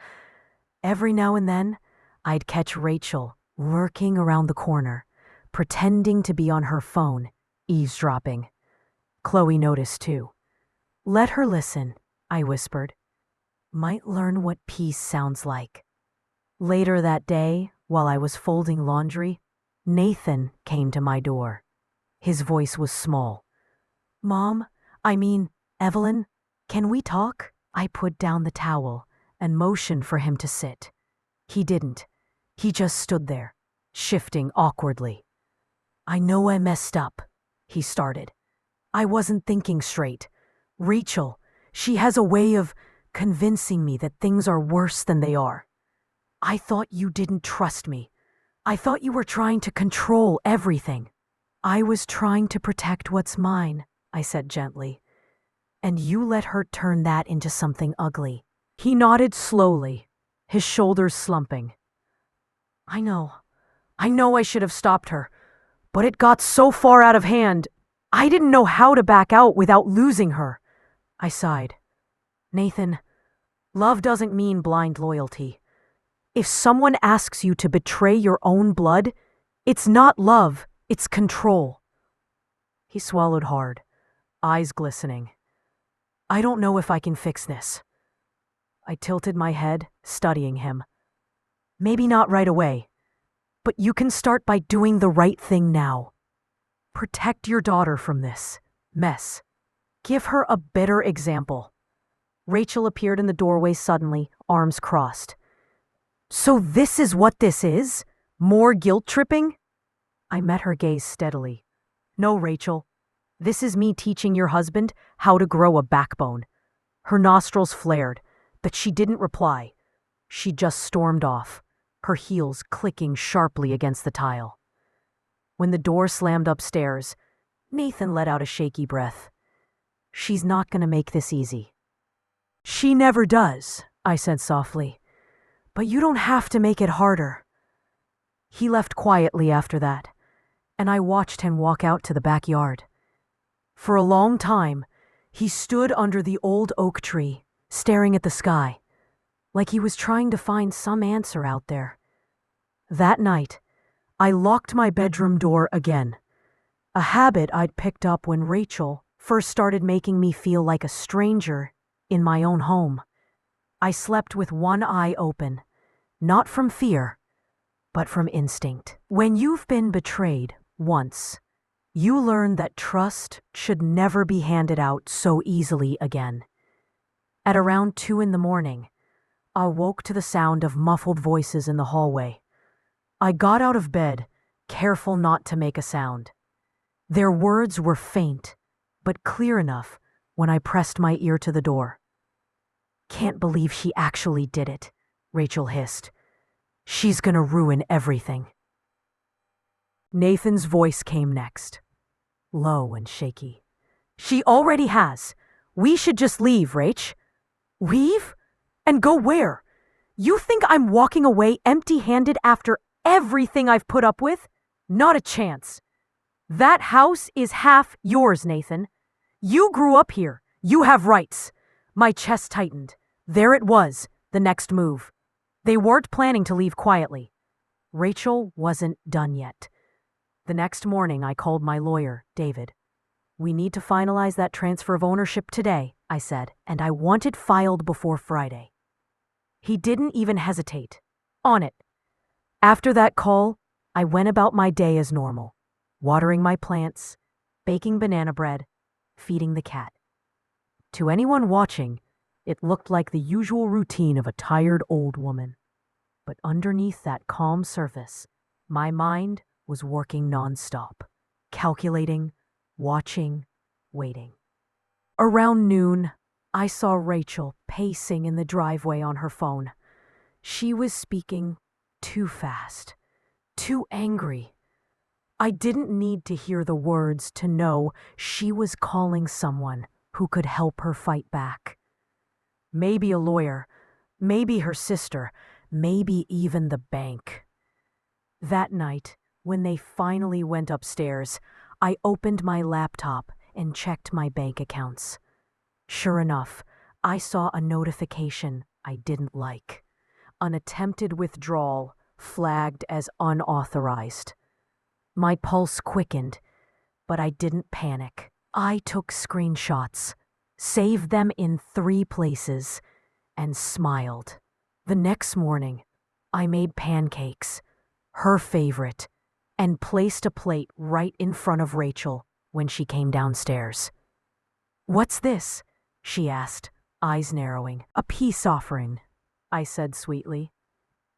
Every now and then, I'd catch Rachel lurking around the corner, pretending to be on her phone, eavesdropping. Chloe noticed too. "Let her listen," I whispered. "Might learn what peace sounds like." Later that day, while I was folding laundry, Nathan came to my door. His voice was small. Mom, Evelyn, can we talk? I put down the towel and motioned for him to sit. He didn't. He just stood there, shifting awkwardly. I know I messed up, he started. I wasn't thinking straight. Rachel, she has a way of convincing me that things are worse than they are. I thought you didn't trust me. I thought you were trying to control everything. I was trying to protect what's mine, I said gently. And you let her turn that into something ugly. He nodded slowly, his shoulders slumping. I know I should have stopped her, but it got so far out of hand, I didn't know how to back out without losing her. I sighed. Nathan, love doesn't mean blind loyalty. If someone asks you to betray your own blood, it's not love, it's control. He swallowed hard, eyes glistening. I don't know if I can fix this. I tilted my head, studying him. Maybe not right away, but you can start by doing the right thing now. Protect your daughter from this mess. Give her a better example. Rachel appeared in the doorway suddenly, arms crossed. So this is what this is? More guilt tripping? I met her gaze steadily. No, Rachel. This is me teaching your husband how to grow a backbone. Her nostrils flared, but she didn't reply. She just stormed off, her heels clicking sharply against the tile. When the door slammed upstairs, Nathan let out a shaky breath. She's not going to make this easy. She never does, I said softly. But you don't have to make it harder. He left quietly after that, and I watched him walk out to the backyard. For a long time, he stood under the old oak tree, staring at the sky, like he was trying to find some answer out there. That night, I locked my bedroom door again, a habit I'd picked up when Rachel first started making me feel like a stranger in my own home. I slept with one eye open, not from fear, but from instinct. When you've been betrayed once, you learn that trust should never be handed out so easily again. At around 2 a.m, I woke to the sound of muffled voices in the hallway. I got out of bed, careful not to make a sound. Their words were faint, but clear enough when I pressed my ear to the door. Can't believe she actually did it, Rachel hissed. She's gonna ruin everything. Nathan's voice came next, low and shaky. She already has. We should just leave, Rach. Leave? And go where? You think I'm walking away empty-handed after everything I've put up with? Not a chance. That house is half yours, Nathan. You grew up here. You have rights. My chest tightened. There it was, the next move. They weren't planning to leave quietly. Rachel wasn't done yet. The next morning, I called my lawyer, David. We need to finalize that transfer of ownership today, I said, and I want it filed before Friday. He didn't even hesitate. On it. After that call, I went about my day as normal, watering my plants, baking banana bread, feeding the cat. To anyone watching, it looked like the usual routine of a tired old woman. But underneath that calm surface, my mind was working nonstop, calculating, watching, waiting. Around noon, I saw Rachel pacing in the driveway on her phone. She was speaking too fast, too angry. I didn't need to hear the words to know she was calling someone who could help her fight back. Maybe a lawyer, maybe her sister, maybe even the bank. That night, when they finally went upstairs, I opened my laptop and checked my bank accounts. Sure enough, I saw a notification I didn't like. An attempted withdrawal flagged as unauthorized. My pulse quickened, but I didn't panic. I took screenshots, saved them in 3 places, and smiled. The next morning, I made pancakes, her favorite, and placed a plate right in front of Rachel when she came downstairs. "What's this?" she asked, eyes narrowing. "A peace offering," I said sweetly.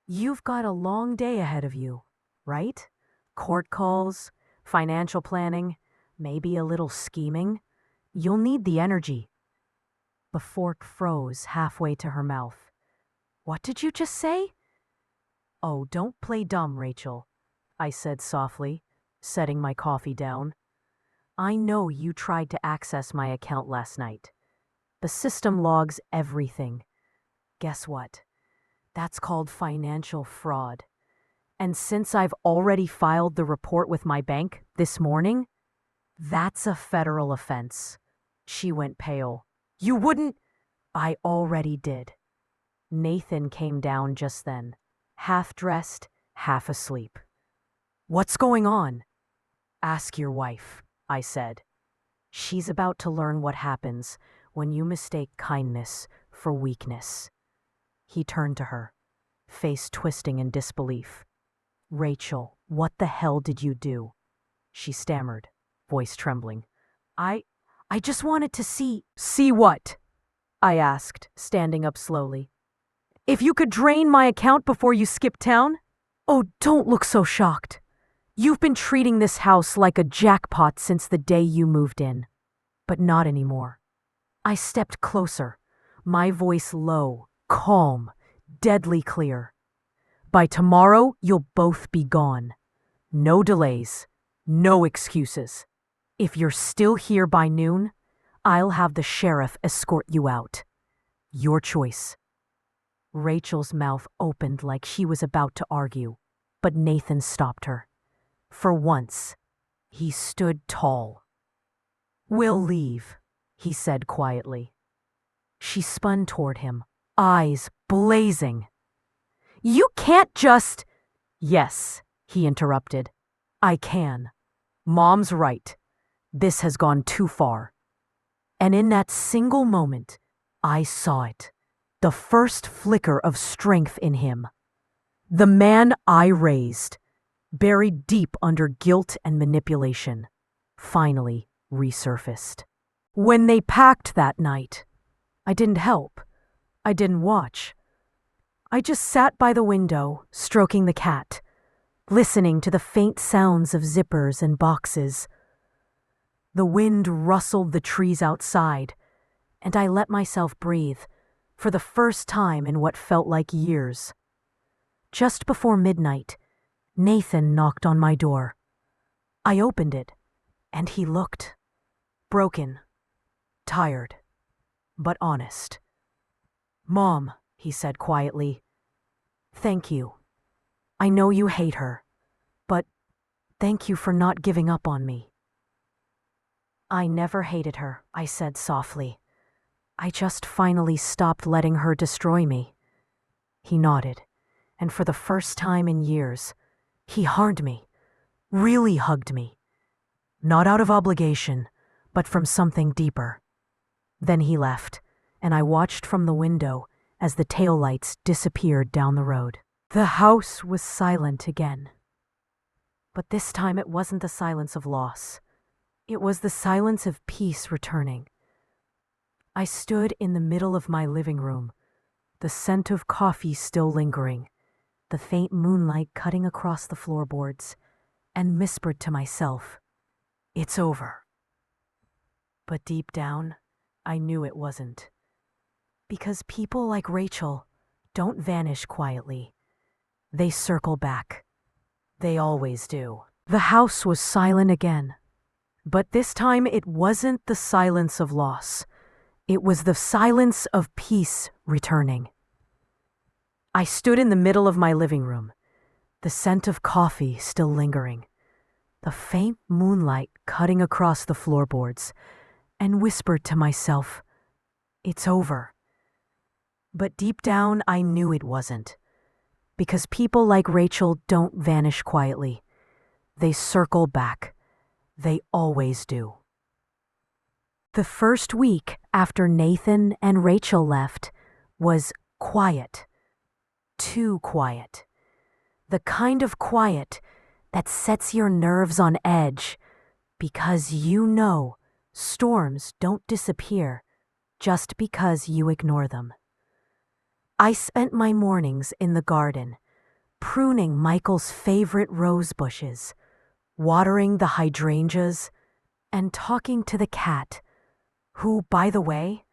"You've got a long day ahead of you, right? Court calls, financial planning, maybe a little scheming. You'll need the energy." The fork froze halfway to her mouth. "What did you just say?" "Oh, don't play dumb, Rachel," I said softly, setting my coffee down. "I know you tried to access my account last night. The system logs everything. Guess what? That's called financial fraud. And since I've already filed the report with my bank this morning, that's a federal offense." She went pale. "You wouldn't—" "I already did." Nathan came down just then, half dressed, half asleep. "What's going on?" "Ask your wife," I said. "She's about to learn what happens when you mistake kindness for weakness." He turned to her, face twisting in disbelief. "Rachel, what the hell did you do?" She stammered, voice trembling. I just wanted to see." "See what?" I asked, standing up slowly. "If you could drain my account before you skip town?" "Oh, don't look so shocked. You've been treating this house like a jackpot since the day you moved in. But not anymore." I stepped closer, my voice low, calm, deadly clear. "By tomorrow, you'll both be gone. No delays, no excuses. If you're still here by noon, I'll have the sheriff escort you out. Your choice." Rachel's mouth opened like she was about to argue, but Nathan stopped her. For once, he stood tall. "We'll leave," he said quietly. She spun toward him, eyes blazing. "You can't just—" "Yes," he interrupted. "I can. Mom's right. This has gone too far." And in that single moment, I saw it. The first flicker of strength in him. The man I raised, buried deep under guilt and manipulation, finally resurfaced. When they packed that night, I didn't help. I didn't watch. I just sat by the window, stroking the cat, listening to the faint sounds of zippers and boxes. The wind rustled the trees outside, and I let myself breathe, for the first time in what felt like years. Just before midnight, Nathan knocked on my door. I opened it, and he looked broken, tired, but honest. "Mom," he said quietly, "thank you. I know you hate her, but thank you for not giving up on me." "I never hated her," I said softly. "I just finally stopped letting her destroy me." He nodded, and for the first time in years, he hugged me, really hugged me. Not out of obligation, but from something deeper. Then he left, and I watched from the window as the taillights disappeared down the road. The house was silent again. But this time it wasn't the silence of loss. It was the silence of peace returning. I stood in the middle of my living room, the scent of coffee still lingering, the faint moonlight cutting across the floorboards, and whispered to myself, "It's over." But deep down, I knew it wasn't. Because people like Rachel don't vanish quietly. They circle back. They always do. The house was silent again. But this time it wasn't the silence of loss. It was the silence of peace returning. I stood in the middle of my living room, the scent of coffee still lingering, the faint moonlight cutting across the floorboards, and whispered to myself, "It's over." But deep down, I knew it wasn't. Because people like Rachel don't vanish quietly. They circle back. They always do. The first week after Nathan and Rachel left was quiet. Too quiet. The kind of quiet that sets your nerves on edge because you know storms don't disappear just because you ignore them. I spent my mornings in the garden, pruning Michael's favorite rose bushes, watering the hydrangeas, and talking to the cat, who, by the way,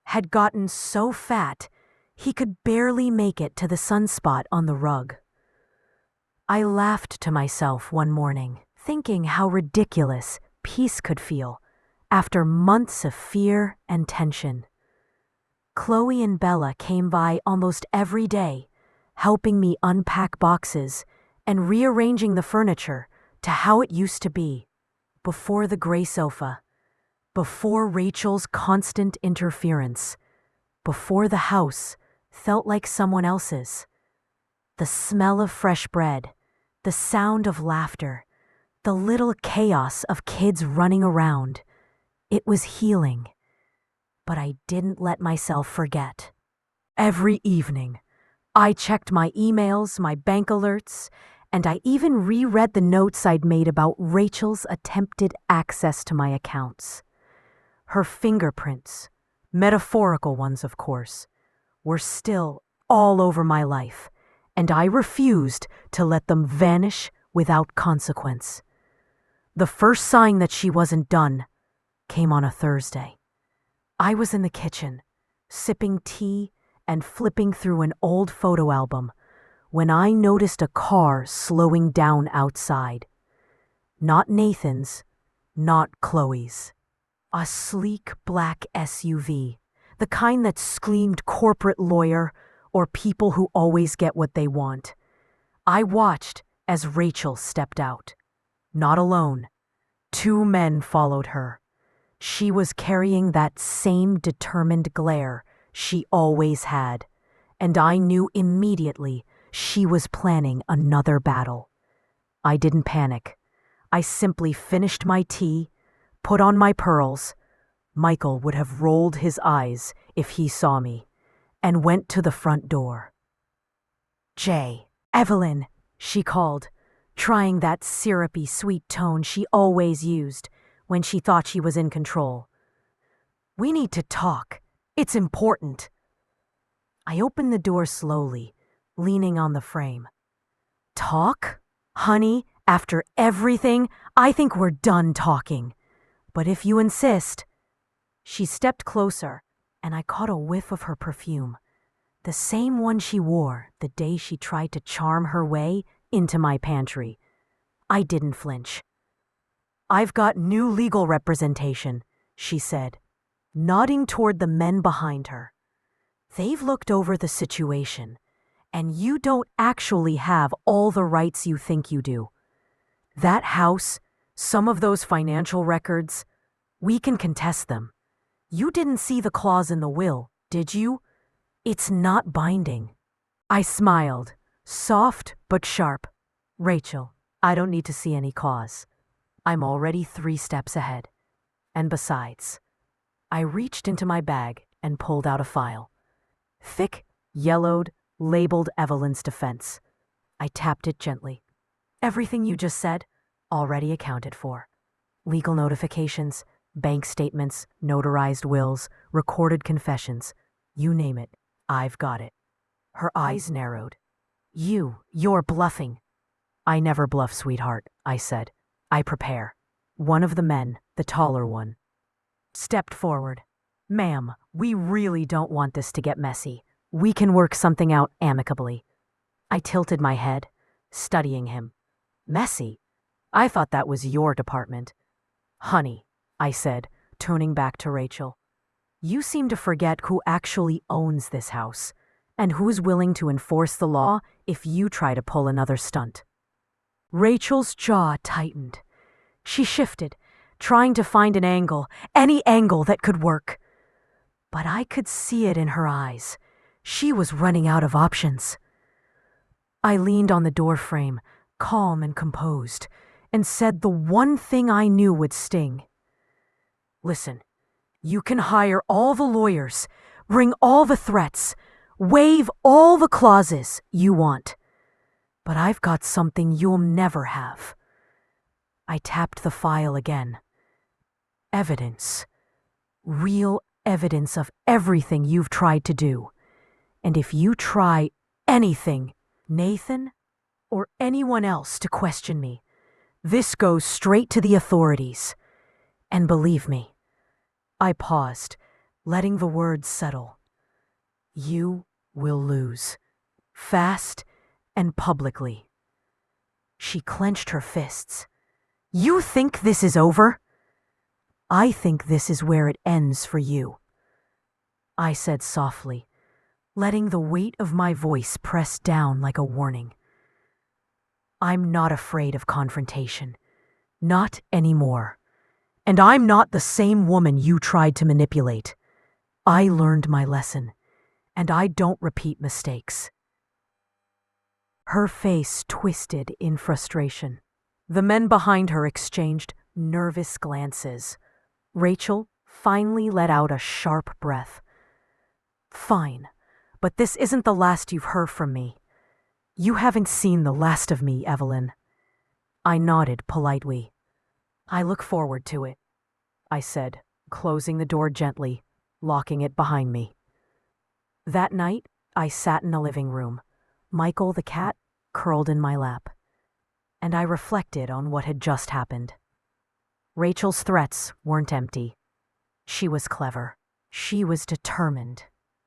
had gotten so fat he could barely make it to the sunspot on the rug. I laughed to myself one morning, thinking how ridiculous peace could feel after months of fear and tension. Chloe and Bella came by almost every day, helping me unpack boxes and rearranging the furniture to how it used to be, before the gray sofa, before Rachel's constant interference, before the house felt like someone else's. The smell of fresh bread, the sound of laughter, the little chaos of kids running around. It was healing. But I didn't let myself forget. Every evening, I checked my emails, my bank alerts, and I even reread the notes I'd made about Rachel's attempted access to my accounts. Her fingerprints, metaphorical ones of course, were still all over my life, and I refused to let them vanish without consequence. The first sign that she wasn't done came on a Thursday. I was in the kitchen, sipping tea and flipping through an old photo album, when I noticed a car slowing down outside. Not Nathan's, not Chloe's. A sleek black SUV, the kind that screamed corporate lawyer or people who always get what they want. I watched as Rachel stepped out. Not alone. 2 men followed her. She was carrying that same determined glare she always had, and I knew immediately she was planning another battle. I didn't panic. I simply finished my tea, put on my pearls. Michael would have rolled his eyes if he saw me, and went to the front door. Evelyn, she called, trying that syrupy sweet tone she always used when she thought she was in control. We need to talk. It's important. I opened the door slowly, leaning on the frame. Talk? Honey, after everything, I think we're done talking. But if you insist. She stepped closer, and I caught a whiff of her perfume, the same one she wore the day she tried to charm her way into my pantry. I didn't flinch. I've got new legal representation, she said, nodding toward the men behind her. They've looked over the situation, and you don't actually have all the rights you think you do. That house, some of those financial records, we can contest them. You didn't see the clause in the will, did you? It's not binding. I smiled, soft but sharp. Rachel, I don't need to see any clause. I'm already 3 steps ahead. And besides, I reached into my bag and pulled out a file. Thick, yellowed, labeled Evelyn's defense. I tapped it gently. Everything you just said, already accounted for. Legal notifications, bank statements, notarized wills, recorded confessions. You name it, I've got it. Her eyes narrowed. You're bluffing. I never bluff, sweetheart, I said. I prepare. One of the men, the taller one, stepped forward. Ma'am, we really don't want this to get messy. We can work something out amicably. I tilted my head, studying him. Messy? I thought that was your department. Honey, I said, turning back to Rachel. You seem to forget who actually owns this house, and who's willing to enforce the law if you try to pull another stunt. Rachel's jaw tightened. She shifted, trying to find an angle, any angle that could work. But I could see it in her eyes. She was running out of options. I leaned on the doorframe, calm and composed, and said the one thing I knew would sting. Listen, you can hire all the lawyers, bring all the threats. Waive all the clauses you want. But I've got something you'll never have. I tapped the file again. Evidence. Real evidence of everything you've tried to do. And if you try anything, Nathan, or anyone else to question me, this goes straight to the authorities. And believe me, I paused, letting the words settle. You will lose. Fast and publicly. She clenched her fists. You think this is over? I think this is where it ends for you. I said softly, letting the weight of my voice press down like a warning. I'm not afraid of confrontation. Not anymore. And I'm not the same woman you tried to manipulate. I learned my lesson, and I don't repeat mistakes. Her face twisted in frustration. The men behind her exchanged nervous glances. Rachel finally let out a sharp breath. Fine, but this isn't the last you've heard from me. You haven't seen the last of me, Evelyn. I nodded politely. I look forward to it, I said, closing the door gently, locking it behind me. That night, I sat in the living room, Michael the cat curled in my lap, and I reflected on what had just happened. Rachel's threats weren't empty. She was clever. She was determined.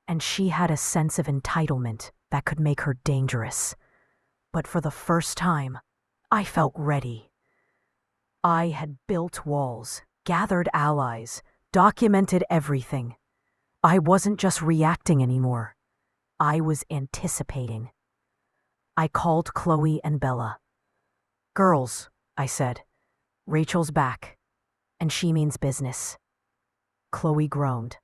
And she had a sense of entitlement that could make her dangerous. But for the first time, I felt ready. I had built walls, gathered allies, documented everything. I wasn't just reacting anymore. I was anticipating. I called Chloe and Bella. Girls, I said, Rachel's back. And she means business. Chloe groaned.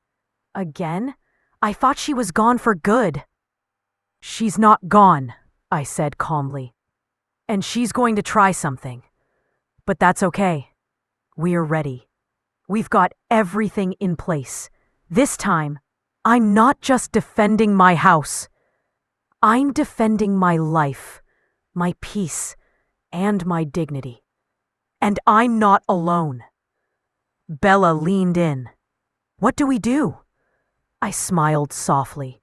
Again? I thought she was gone for good. She's not gone, I said calmly. And she's going to try something. But that's okay. We're ready. We've got everything in place. This time, I'm not just defending my house. I'm defending my life, my peace, and my dignity. And I'm not alone. Bella leaned in. What do we do? I smiled softly.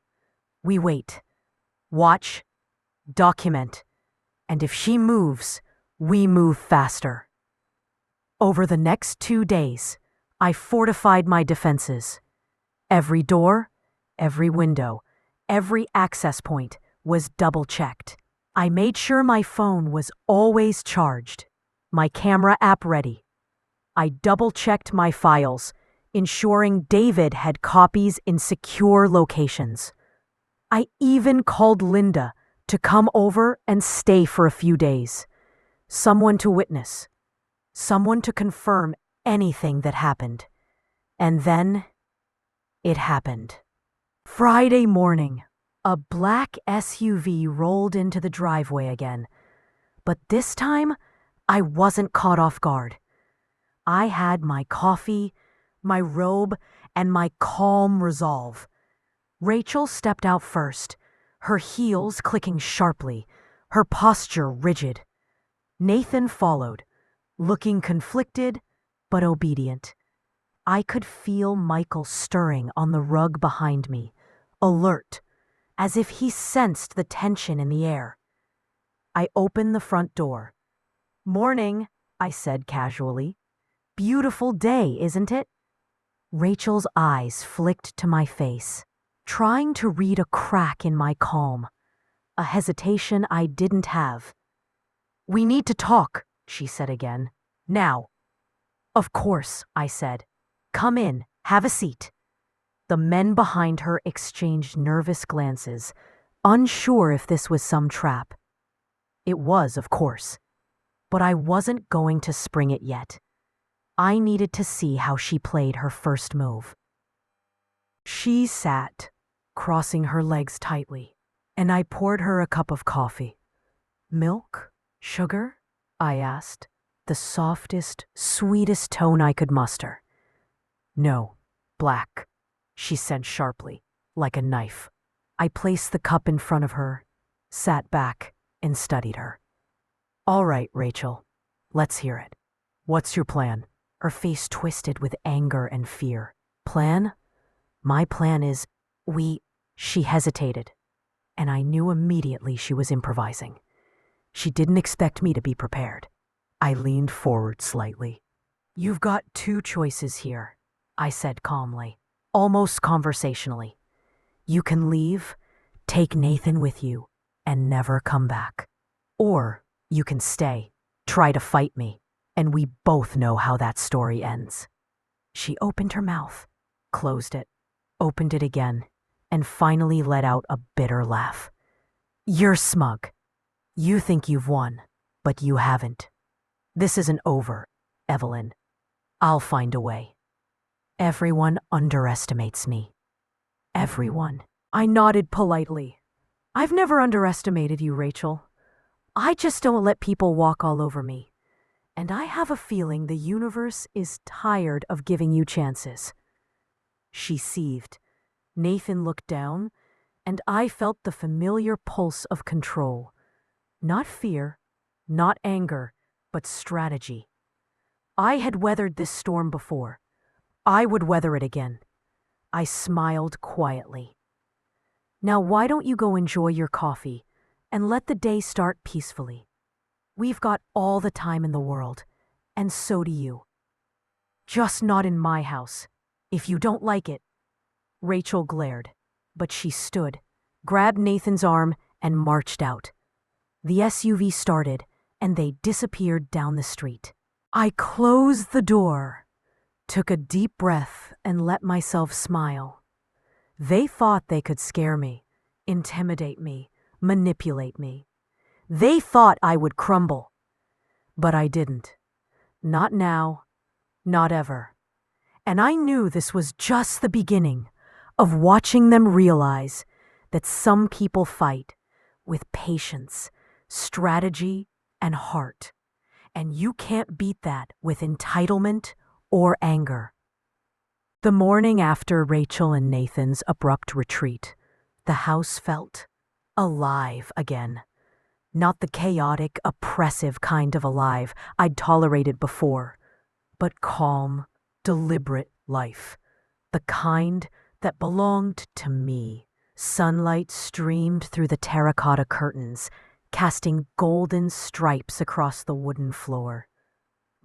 We wait. Watch. Document. And if she moves, we move faster. Over the next 2 days, I fortified my defenses. Every door, every window, every access point was double-checked. I made sure my phone was always charged, my camera app ready. I double-checked my files, ensuring David had copies in secure locations. I even called Linda to come over and stay for a few days. Someone to witness. Someone to confirm anything that happened. And then, it happened. Friday morning, a black SUV rolled into the driveway again. But this time, I wasn't caught off guard. I had my coffee, my robe, and my calm resolve. Rachel stepped out first, her heels clicking sharply, her posture rigid. Nathan followed, looking conflicted but obedient. I could feel Michael stirring on the rug behind me, alert, as if he sensed the tension in the air. I opened the front door. Morning, I said casually. Beautiful day, isn't it? Rachel's eyes flicked to my face, trying to read a crack in my calm, a hesitation I didn't have. We need to talk, she said again. Now. Of course, I said. Come in, have a seat. The men behind her exchanged nervous glances, unsure if this was some trap. It was, of course, but I wasn't going to spring it yet. I needed to see how she played her first move. She sat, crossing her legs tightly, and I poured her a cup of coffee. Milk? Sugar? I asked, the softest, sweetest tone I could muster. No, black, she said sharply, like a knife. I placed the cup in front of her, sat back, and studied her. All right, Rachel, let's hear it. What's your plan? Her face twisted with anger and fear. Plan? My plan is, She hesitated, and I knew immediately she was improvising. She didn't expect me to be prepared. I leaned forward slightly. You've got two choices here, I said calmly, almost conversationally. You can leave, take Nathan with you, and never come back. Or you can stay, try to fight me, and we both know how that story ends. She opened her mouth, closed it, opened it again, and finally let out a bitter laugh. You're smug. You think you've won, but you haven't. This isn't over, Evelyn. I'll find a way. Everyone underestimates me. Everyone. I nodded politely. I've never underestimated you, Rachel. I just don't let people walk all over me. And I have a feeling the universe is tired of giving you chances. She seethed. Nathan looked down, and I felt the familiar pulse of control. Not fear, not anger, but strategy. I had weathered this storm before. I would weather it again. I smiled quietly. Now why don't you go enjoy your coffee and let the day start peacefully? We've got all the time in the world, and so do you. Just not in my house. If you don't like it. Rachel glared, but she stood, grabbed Nathan's arm, and marched out. The SUV started, and they disappeared down the street. I closed the door, took a deep breath, and let myself smile. They thought they could scare me, intimidate me, manipulate me. They thought I would crumble. But I didn't. Not now, not ever. And I knew this was just the beginning of watching them realize that some people fight with patience, strategy, and heart. And you can't beat that with entitlement or anger. The morning after Rachel and Nathan's abrupt retreat, the house felt alive again. Not the chaotic, oppressive kind of alive I'd tolerated before, but calm, deliberate life. The kind that belonged to me. Sunlight streamed through the terracotta curtains, casting golden stripes across the wooden floor.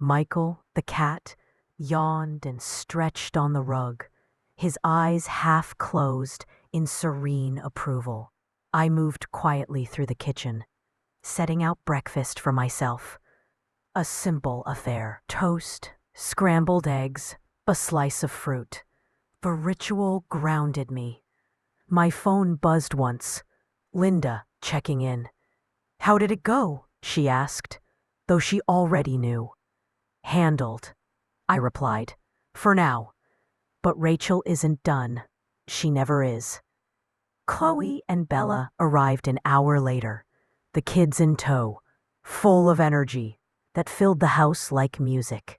Michael, the cat, yawned and stretched on the rug, his eyes half closed in serene approval. I moved quietly through the kitchen, setting out breakfast for myself. A simple affair. Toast, scrambled eggs, a slice of fruit. The ritual grounded me. My phone buzzed once. Linda, checking in. How did it go? She asked, though she already knew. Handled, I replied. For now. But Rachel isn't done. She never is. Chloe and Bella arrived an hour later, the kids in tow, full of energy that filled the house like music.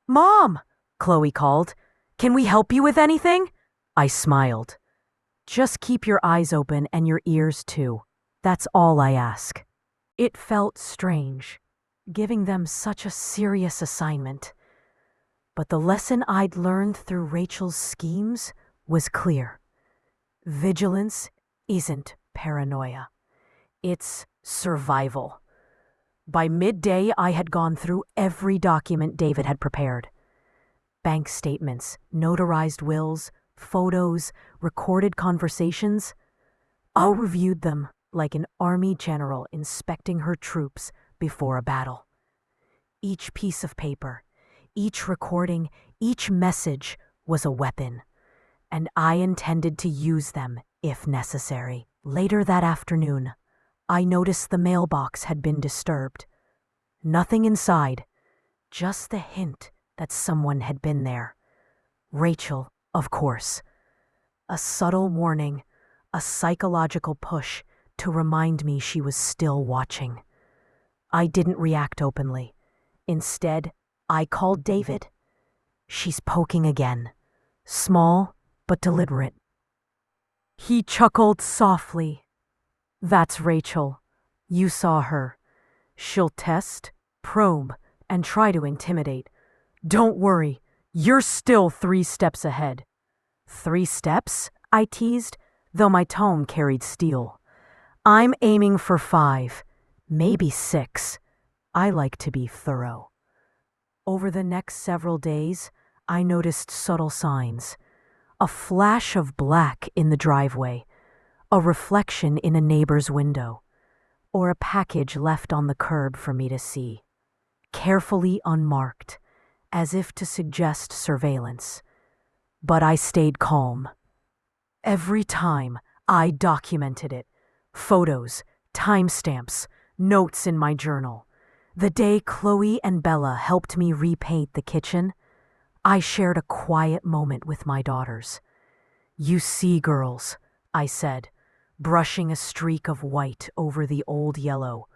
Mom, Chloe called. Can we help you with anything? I smiled. Just keep your eyes open and your ears too. That's all I ask. It felt strange, giving them such a serious assignment. But the lesson I'd learned through Rachel's schemes was clear. Vigilance isn't paranoia. It's survival. By midday, I had gone through every document David had prepared. Bank statements, notarized wills, photos, recorded conversations. I reviewed them like an army general inspecting her troops before a battle. Each piece of paper, each recording, each message was a weapon, and I intended to use them if necessary. Later that afternoon, I noticed the mailbox had been disturbed. Nothing inside, just the hint that someone had been there. Rachel, of course. A subtle warning, a psychological push to remind me she was still watching. I didn't react openly. Instead, I called David. She's poking again. Small, but deliberate. He chuckled softly. That's Rachel. You saw her. She'll test, probe, and try to intimidate. Don't worry, you're still 3 steps ahead. 3 steps? I teased, though my tone carried steel. I'm aiming for 5, maybe 6. I like to be thorough. Over the next several days, I noticed subtle signs. A flash of black in the driveway, a reflection in a neighbor's window, or a package left on the curb for me to see, carefully unmarked, as if to suggest surveillance. But I stayed calm. Every time, I documented it. Photos, timestamps, notes in my journal. The day Chloe and Bella helped me repaint the kitchen, I shared a quiet moment with my daughters. You see, girls, I said, brushing a streak of white over the old yellow.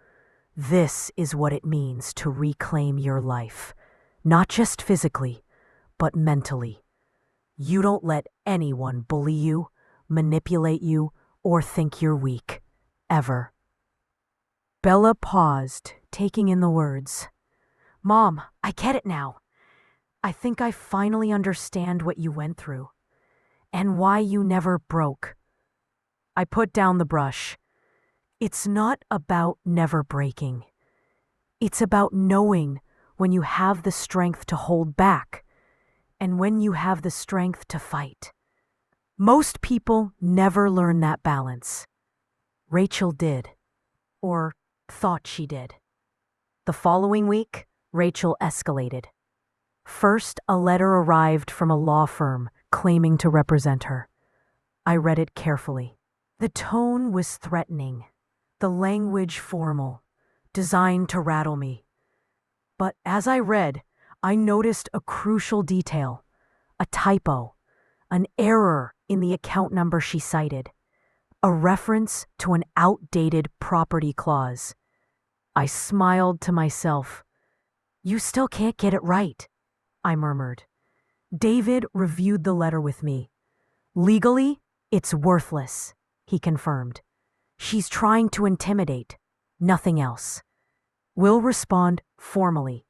This is what it means to reclaim your life, not just physically, but mentally. You don't let anyone bully you, manipulate you, or think you're weak, ever. Bella paused, taking in the words. Mom, I get it now. I think I finally understand what you went through, and why you never broke. I put down the brush. It's not about never breaking. It's about knowing when you have the strength to hold back, and when you have the strength to fight. Most people never learn that balance. Rachel did, or thought she did. The following week, Rachel escalated. First, a letter arrived from a law firm claiming to represent her. I read it carefully. The tone was threatening, the language formal, designed to rattle me. But as I read, I noticed a crucial detail, a typo, an error in the account number she cited, a reference to an outdated property clause. I smiled to myself. You still can't get it right, I murmured. David reviewed the letter with me. Legally, it's worthless, he confirmed. She's trying to intimidate, nothing else. We'll respond formally,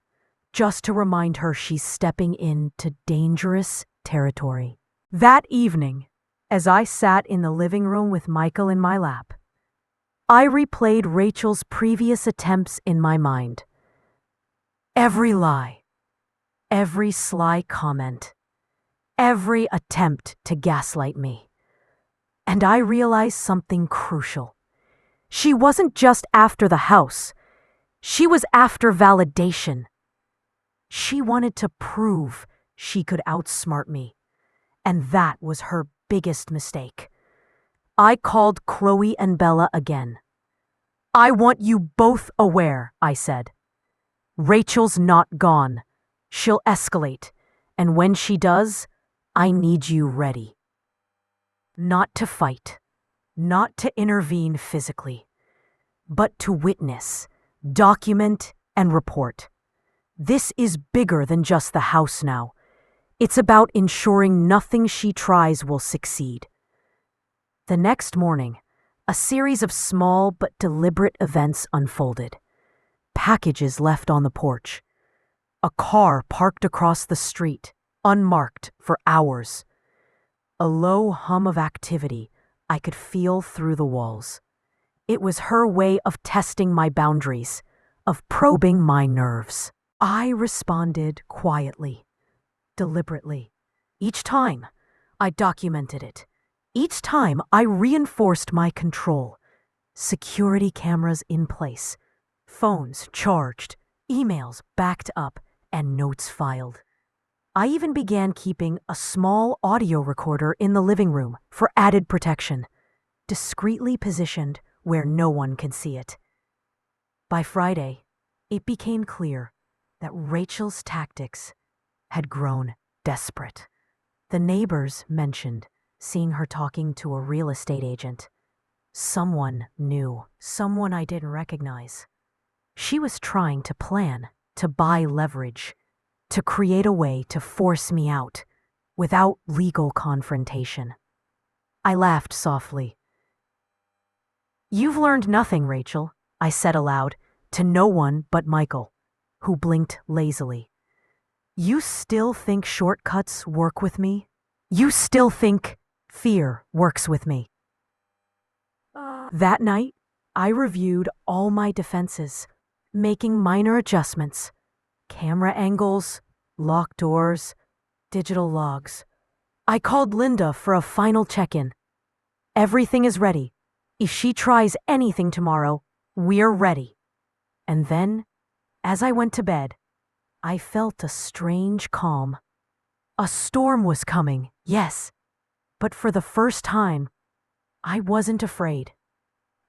just to remind her she's stepping into dangerous territory. That evening, as I sat in the living room with Michael in my lap, I replayed Rachel's previous attempts in my mind. Every lie, every sly comment, every attempt to gaslight me. And I realized something crucial. She wasn't just after the house. She was after validation. She wanted to prove she could outsmart me. And that was her biggest mistake. I called Chloe and Bella again. I want you both aware, I said. Rachel's not gone. She'll escalate. And when she does, I need you ready. Not to fight, not to intervene physically, but to witness, document, and report. This is bigger than just the house now. It's about ensuring nothing she tries will succeed. The next morning, a series of small but deliberate events unfolded. Packages left on the porch. A car parked across the street, unmarked for hours. A low hum of activity I could feel through the walls. It was her way of testing my boundaries, of probing my nerves. I responded quietly, deliberately. Each time, I documented it. Each time, I reinforced my control. Security cameras in place, phones charged, emails backed up, and notes filed. I even began keeping a small audio recorder in the living room for added protection, discreetly positioned where no one could see it. By Friday, it became clear that Rachel's tactics had grown desperate. The neighbors mentioned seeing her talking to a real estate agent. Someone new, someone I didn't recognize. She was trying to plan, to buy leverage, to create a way to force me out without legal confrontation. I laughed softly. "You've learned nothing, Rachel," I said aloud, to no one but Michael, who blinked lazily. "You still think shortcuts work with me? You still think fear works with me?" That night, I reviewed all my defenses, making minor adjustments. Camera angles, locked doors, digital logs. I called Linda for a final check-in. "Everything is ready. If she tries anything tomorrow, we're ready." And then, as I went to bed, I felt a strange calm. A storm was coming, yes, but for the first time, I wasn't afraid.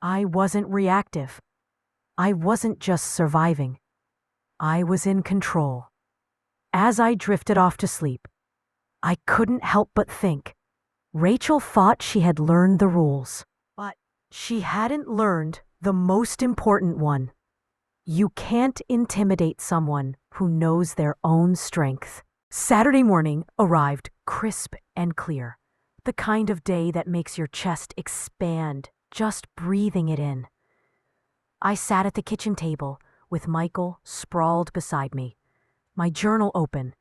I wasn't reactive. I wasn't just surviving. I was in control. As I drifted off to sleep, I couldn't help but think. Rachel thought she had learned the rules, but she hadn't learned the most important one. You can't intimidate someone who knows their own strength. Saturday morning arrived crisp and clear, the kind of day that makes your chest expand just breathing it in. I sat at the kitchen table with Michael sprawled beside me, my journal open,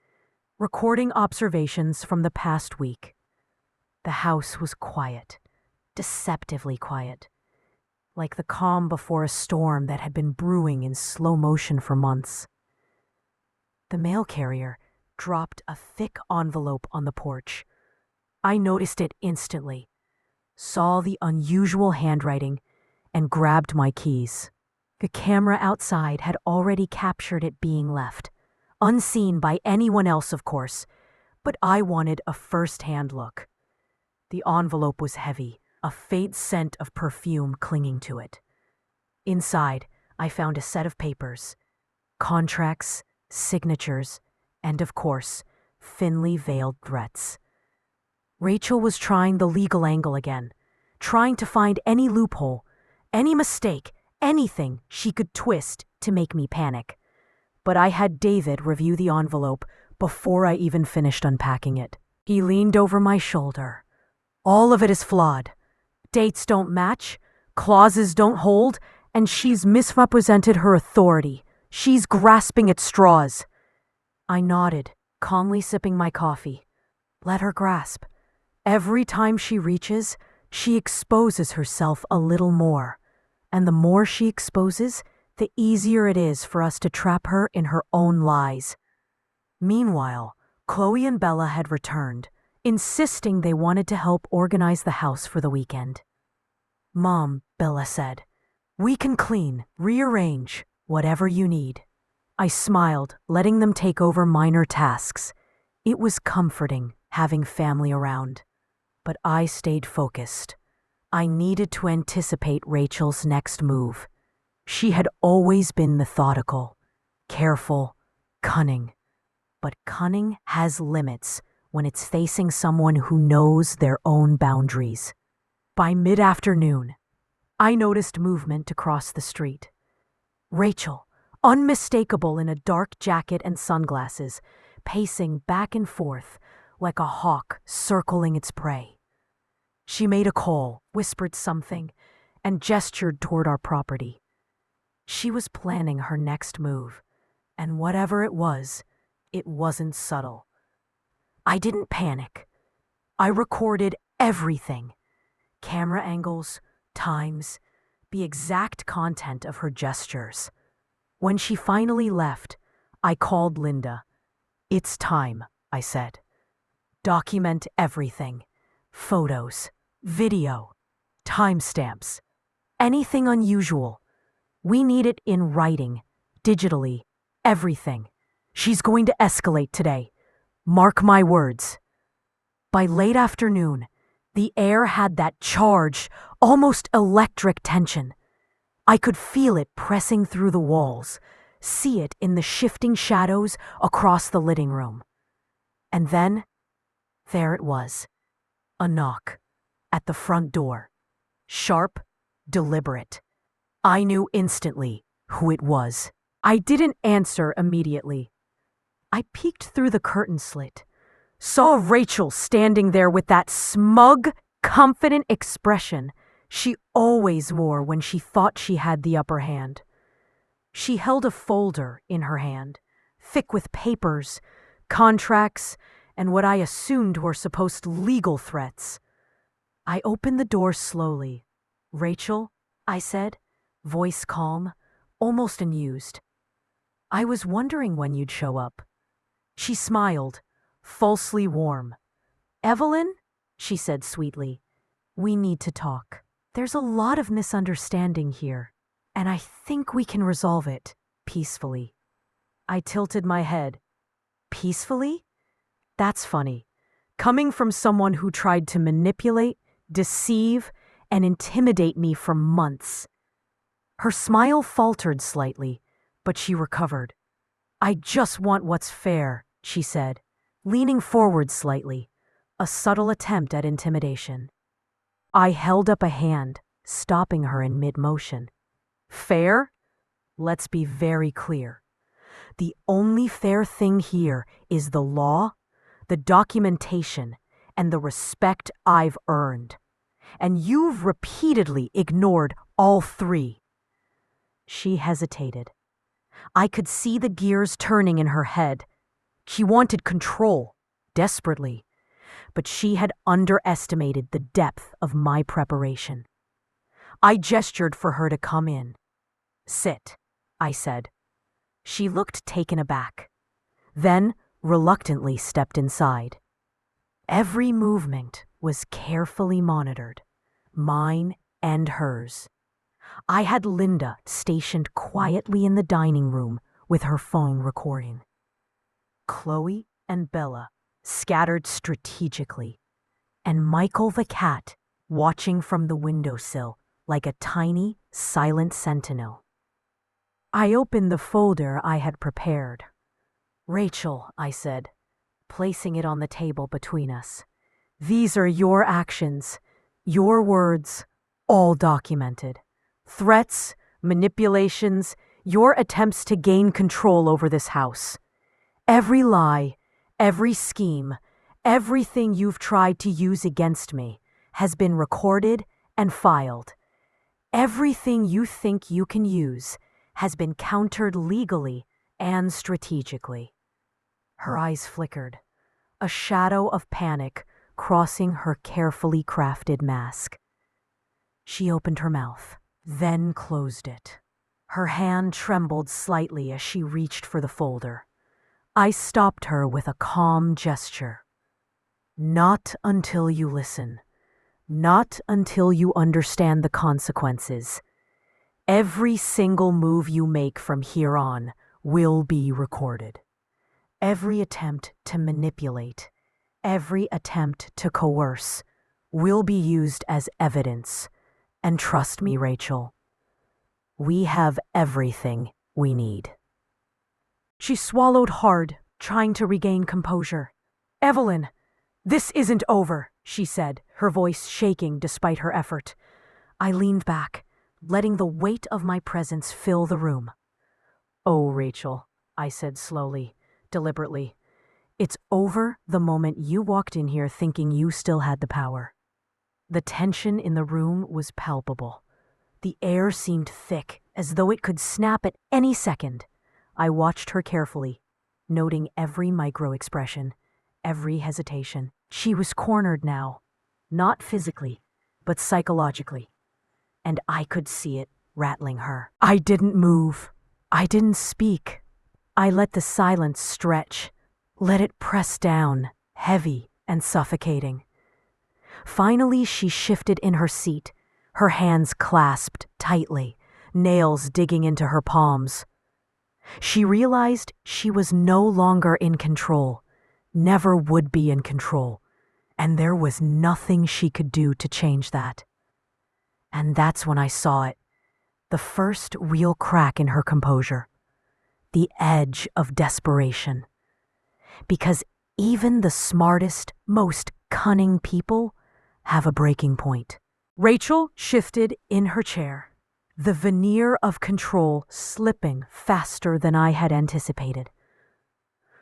recording observations from the past week. The house was quiet, deceptively quiet, like the calm before a storm that had been brewing in slow motion for months. The mail carrier dropped a thick envelope on the porch. I noticed it instantly, saw the unusual handwriting, and grabbed my keys. The camera outside had already captured it being left, unseen by anyone else, of course, but I wanted a first-hand look. The envelope was heavy, a faint scent of perfume clinging to it. Inside, I found a set of papers, contracts, signatures, and of course, thinly veiled threats. Rachel was trying the legal angle again, trying to find any loophole, any mistake, anything she could twist to make me panic. But I had David review the envelope before I even finished unpacking it. He leaned over my shoulder. "All of it is flawed. Dates don't match, clauses don't hold, and she's misrepresented her authority. She's grasping at straws." I nodded, calmly sipping my coffee. Let her grasp. Every time she reaches, she exposes herself a little more. And the more she exposes, the easier it is for us to trap her in her own lies. Meanwhile, Chloe and Bella had returned, insisting they wanted to help organize the house for the weekend. "Mom," Bella said, "we can clean, rearrange, whatever you need." I smiled, letting them take over minor tasks. It was comforting having family around. But I stayed focused. I needed to anticipate Rachel's next move. She had always been methodical, careful, cunning. But cunning has limits when it's facing someone who knows their own boundaries. By mid-afternoon, I noticed movement across the street. Rachel, unmistakable in a dark jacket and sunglasses, pacing back and forth like a hawk circling its prey. She made a call, whispered something, and gestured toward our property. She was planning her next move, and whatever it wasn't subtle. I didn't panic. I recorded everything. Camera angles, times, the exact content of her gestures. When she finally left, I called Linda. "It's time," I said. "Document everything. Photos, video, timestamps, anything unusual. We need it in writing, digitally, everything. She's going to escalate today. Mark my words." By late afternoon, the air had that charged, almost electric tension. I could feel it pressing through the walls, see it in the shifting shadows across the living room. And then, there it was, a knock at the front door. Sharp, deliberate. I knew instantly who it was. I didn't answer immediately. I peeked through the curtain slit, saw Rachel standing there with that smug, confident expression she always wore when she thought she had the upper hand. She held a folder in her hand, thick with papers, contracts, and what I assumed were supposed legal threats. I opened the door slowly. "Rachel," I said, voice calm, almost amused. "I was wondering when you'd show up." She smiled, falsely warm. "Evelyn," she said sweetly, "we need to talk. There's a lot of misunderstanding here, and I think we can resolve it peacefully." I tilted my head. "Peacefully? That's funny. Coming from someone who tried to manipulate, deceive, and intimidate me for months." Her smile faltered slightly, but she recovered. "I just want what's fair," she said, leaning forward slightly, a subtle attempt at intimidation. I held up a hand, stopping her in mid-motion. "Fair? Let's be very clear. The only fair thing here is the law, the documentation, and the respect I've earned. And you've repeatedly ignored all three." She hesitated. I could see the gears turning in her head. She wanted control, desperately, but she had underestimated the depth of my preparation. I gestured for her to come in. "Sit," I said. She looked taken aback, then reluctantly stepped inside. Every movement was carefully monitored, mine and hers. I had Linda stationed quietly in the dining room with her phone recording. Chloe and Bella scattered strategically, and Michael the cat watching from the windowsill like a tiny, silent sentinel. I opened the folder I had prepared. "Rachel," I said, placing it on the table between us, "these are your actions, your words, all documented. Threats, manipulations, your attempts to gain control over this house. Every lie, every scheme, everything you've tried to use against me has been recorded and filed. Everything you think you can use has been countered legally and strategically." Her eyes flickered, a shadow of panic crossing her carefully crafted mask. She opened her mouth, then closed it. Her hand trembled slightly as she reached for the folder. I stopped her with a calm gesture. "Not until you listen. Not until you understand the consequences. Every single move you make from here on will be recorded. Every attempt to manipulate, every attempt to coerce will be used as evidence. And trust me, Rachel, we have everything we need." She swallowed hard, trying to regain composure. "Evelyn, this isn't over," she said, her voice shaking despite her effort. I leaned back, letting the weight of my presence fill the room. "Oh, Rachel," I said slowly, deliberately, "it's over the moment you walked in here thinking you still had the power." The tension in the room was palpable. The air seemed thick, as though it could snap at any second. I watched her carefully, noting every micro-expression, every hesitation. She was cornered now, not physically, but psychologically. And I could see it rattling her. I didn't move. I didn't speak. I let the silence stretch, let it press down, heavy and suffocating. Finally, she shifted in her seat, her hands clasped tightly, nails digging into her palms. She realized she was no longer in control, never would be in control, and there was nothing she could do to change that. And that's when I saw it, the first real crack in her composure, the edge of desperation. Because even the smartest, most cunning people have a breaking point. Rachel shifted in her chair, the veneer of control slipping faster than I had anticipated.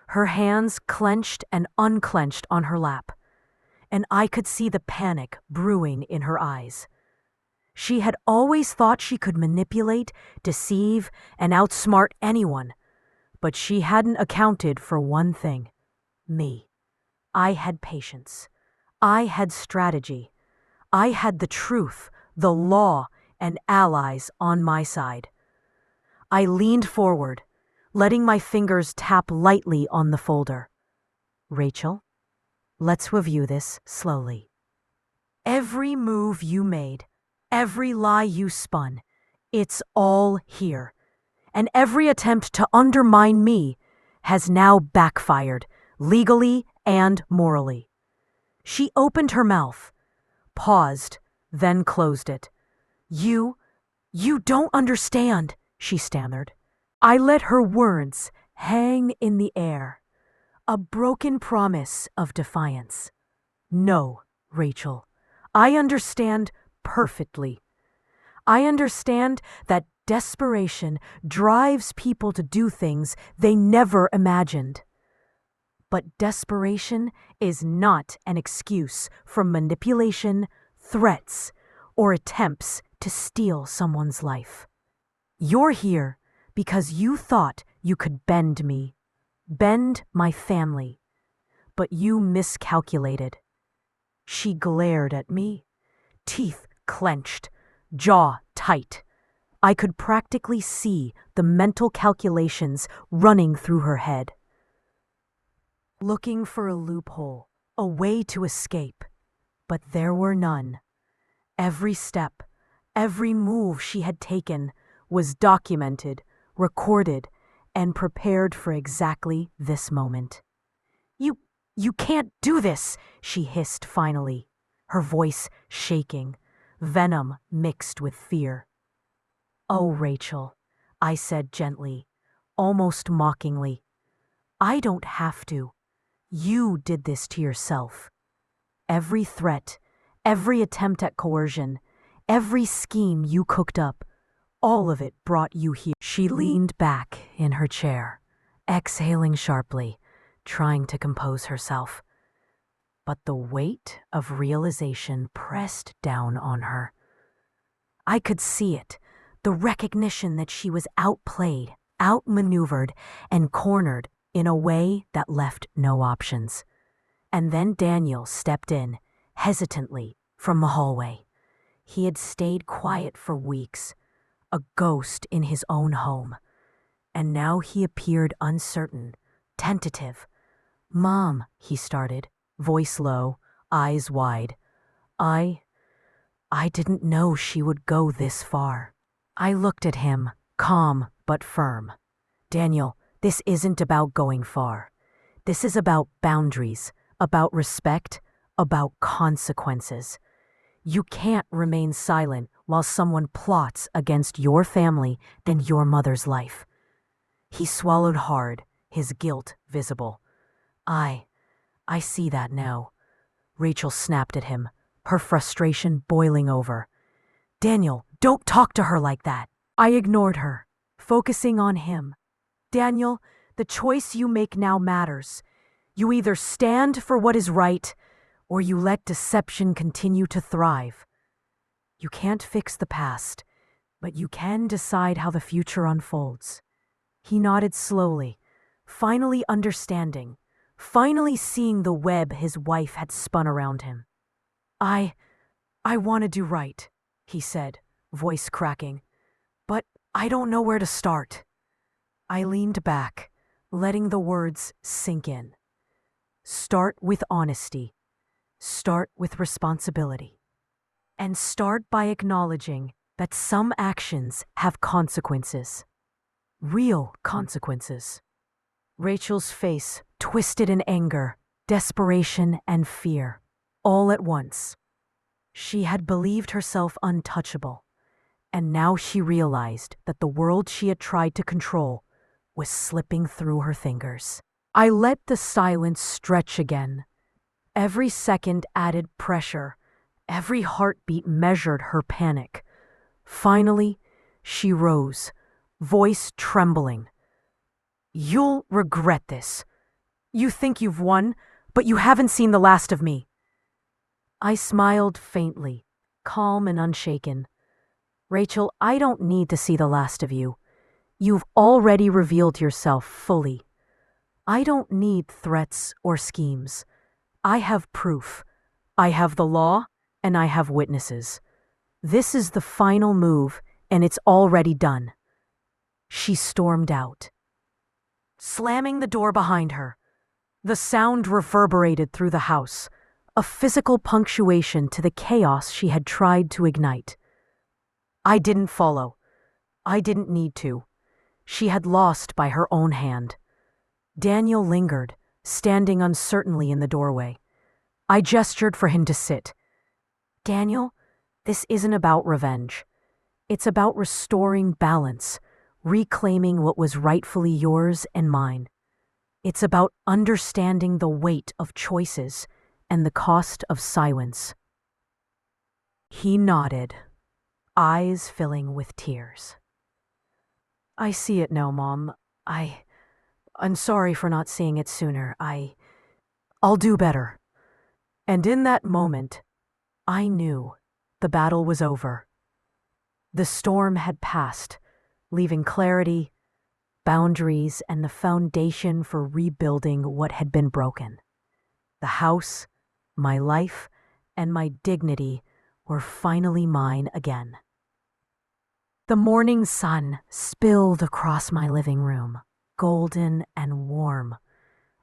Her hands clenched and unclenched on her lap, and I could see the panic brewing in her eyes. She had always thought she could manipulate, deceive, and outsmart anyone, but she hadn't accounted for one thing: me. I had patience. I had strategy. I had the truth, the law, and allies on my side. I leaned forward, letting my fingers tap lightly on the folder. Rachel, let's review this slowly. Every move you made, every lie you spun, it's all here. And every attempt to undermine me has now backfired, legally and morally. She opened her mouth, paused, then closed it. You don't understand, she stammered. I let her words hang in the air, a broken promise of defiance. No, Rachel, I understand perfectly. I understand that desperation drives people to do things they never imagined. But desperation is not an excuse for manipulation, threats, or attempts to steal someone's life. You're here because you thought you could bend me, bend my family, but you miscalculated. She glared at me, teeth clenched, jaw tight. I could practically see the mental calculations running through her head. Looking for a loophole, a way to escape, but there were none. Every step, every move she had taken was documented, recorded, and prepared for exactly this moment. You can't do this, she hissed finally, her voice shaking, venom mixed with fear. Oh, Rachel, I said gently, almost mockingly. I don't have to. You did this to yourself. Every threat, every attempt at coercion, every scheme you cooked up, all of it brought you here. She leaned back in her chair, exhaling sharply, trying to compose herself. But the weight of realization pressed down on her. I could see it, the recognition that she was outplayed, outmaneuvered, and cornered in a way that left no options. And then Daniel stepped in, hesitantly, from the hallway. He had stayed quiet for weeks, a ghost in his own home. And now he appeared uncertain, tentative. Mom, he started, voice low, eyes wide. I didn't know she would go this far. I looked at him, calm but firm. Daniel, this isn't about going far. This is about boundaries, about respect, about consequences. You can't remain silent while someone plots against your family and your mother's life. He swallowed hard, his guilt visible. I see that now. Rachel snapped at him, her frustration boiling over. Daniel, don't talk to her like that. I ignored her, focusing on him. Daniel, the choice you make now matters. You either stand for what is right, or you let deception continue to thrive. You can't fix the past, but you can decide how the future unfolds. He nodded slowly, finally understanding, finally seeing the web his wife had spun around him. I want to do right, he said, voice cracking, but I don't know where to start. I leaned back, letting the words sink in. Start with honesty. Start with responsibility. And start by acknowledging that some actions have consequences. Real consequences. Rachel's face twisted in anger, desperation, and fear, all at once. She had believed herself untouchable, and now she realized that the world she had tried to control was slipping through her fingers. I let the silence stretch again. Every second added pressure, every heartbeat measured her panic. Finally, she rose, voice trembling. You'll regret this. You think you've won, but you haven't seen the last of me. I smiled faintly, calm and unshaken. Rachel, I don't need to see the last of you. You've already revealed yourself fully. I don't need threats or schemes. I have proof. I have the law, and I have witnesses. This is the final move, and it's already done. She stormed out, slamming the door behind her. The sound reverberated through the house, a physical punctuation to the chaos she had tried to ignite. I didn't follow. I didn't need to. She had lost by her own hand. Daniel lingered, standing uncertainly in the doorway. I gestured for him to sit. Daniel, this isn't about revenge. It's about restoring balance, reclaiming what was rightfully yours and mine. It's about understanding the weight of choices and the cost of silence. He nodded, eyes filling with tears. I see it now, Mom. I'm sorry for not seeing it sooner. I'll do better. And in that moment, I knew the battle was over. The storm had passed, leaving clarity, boundaries, and the foundation for rebuilding what had been broken. The house, my life, and my dignity were finally mine again. The morning sun spilled across my living room, golden and warm,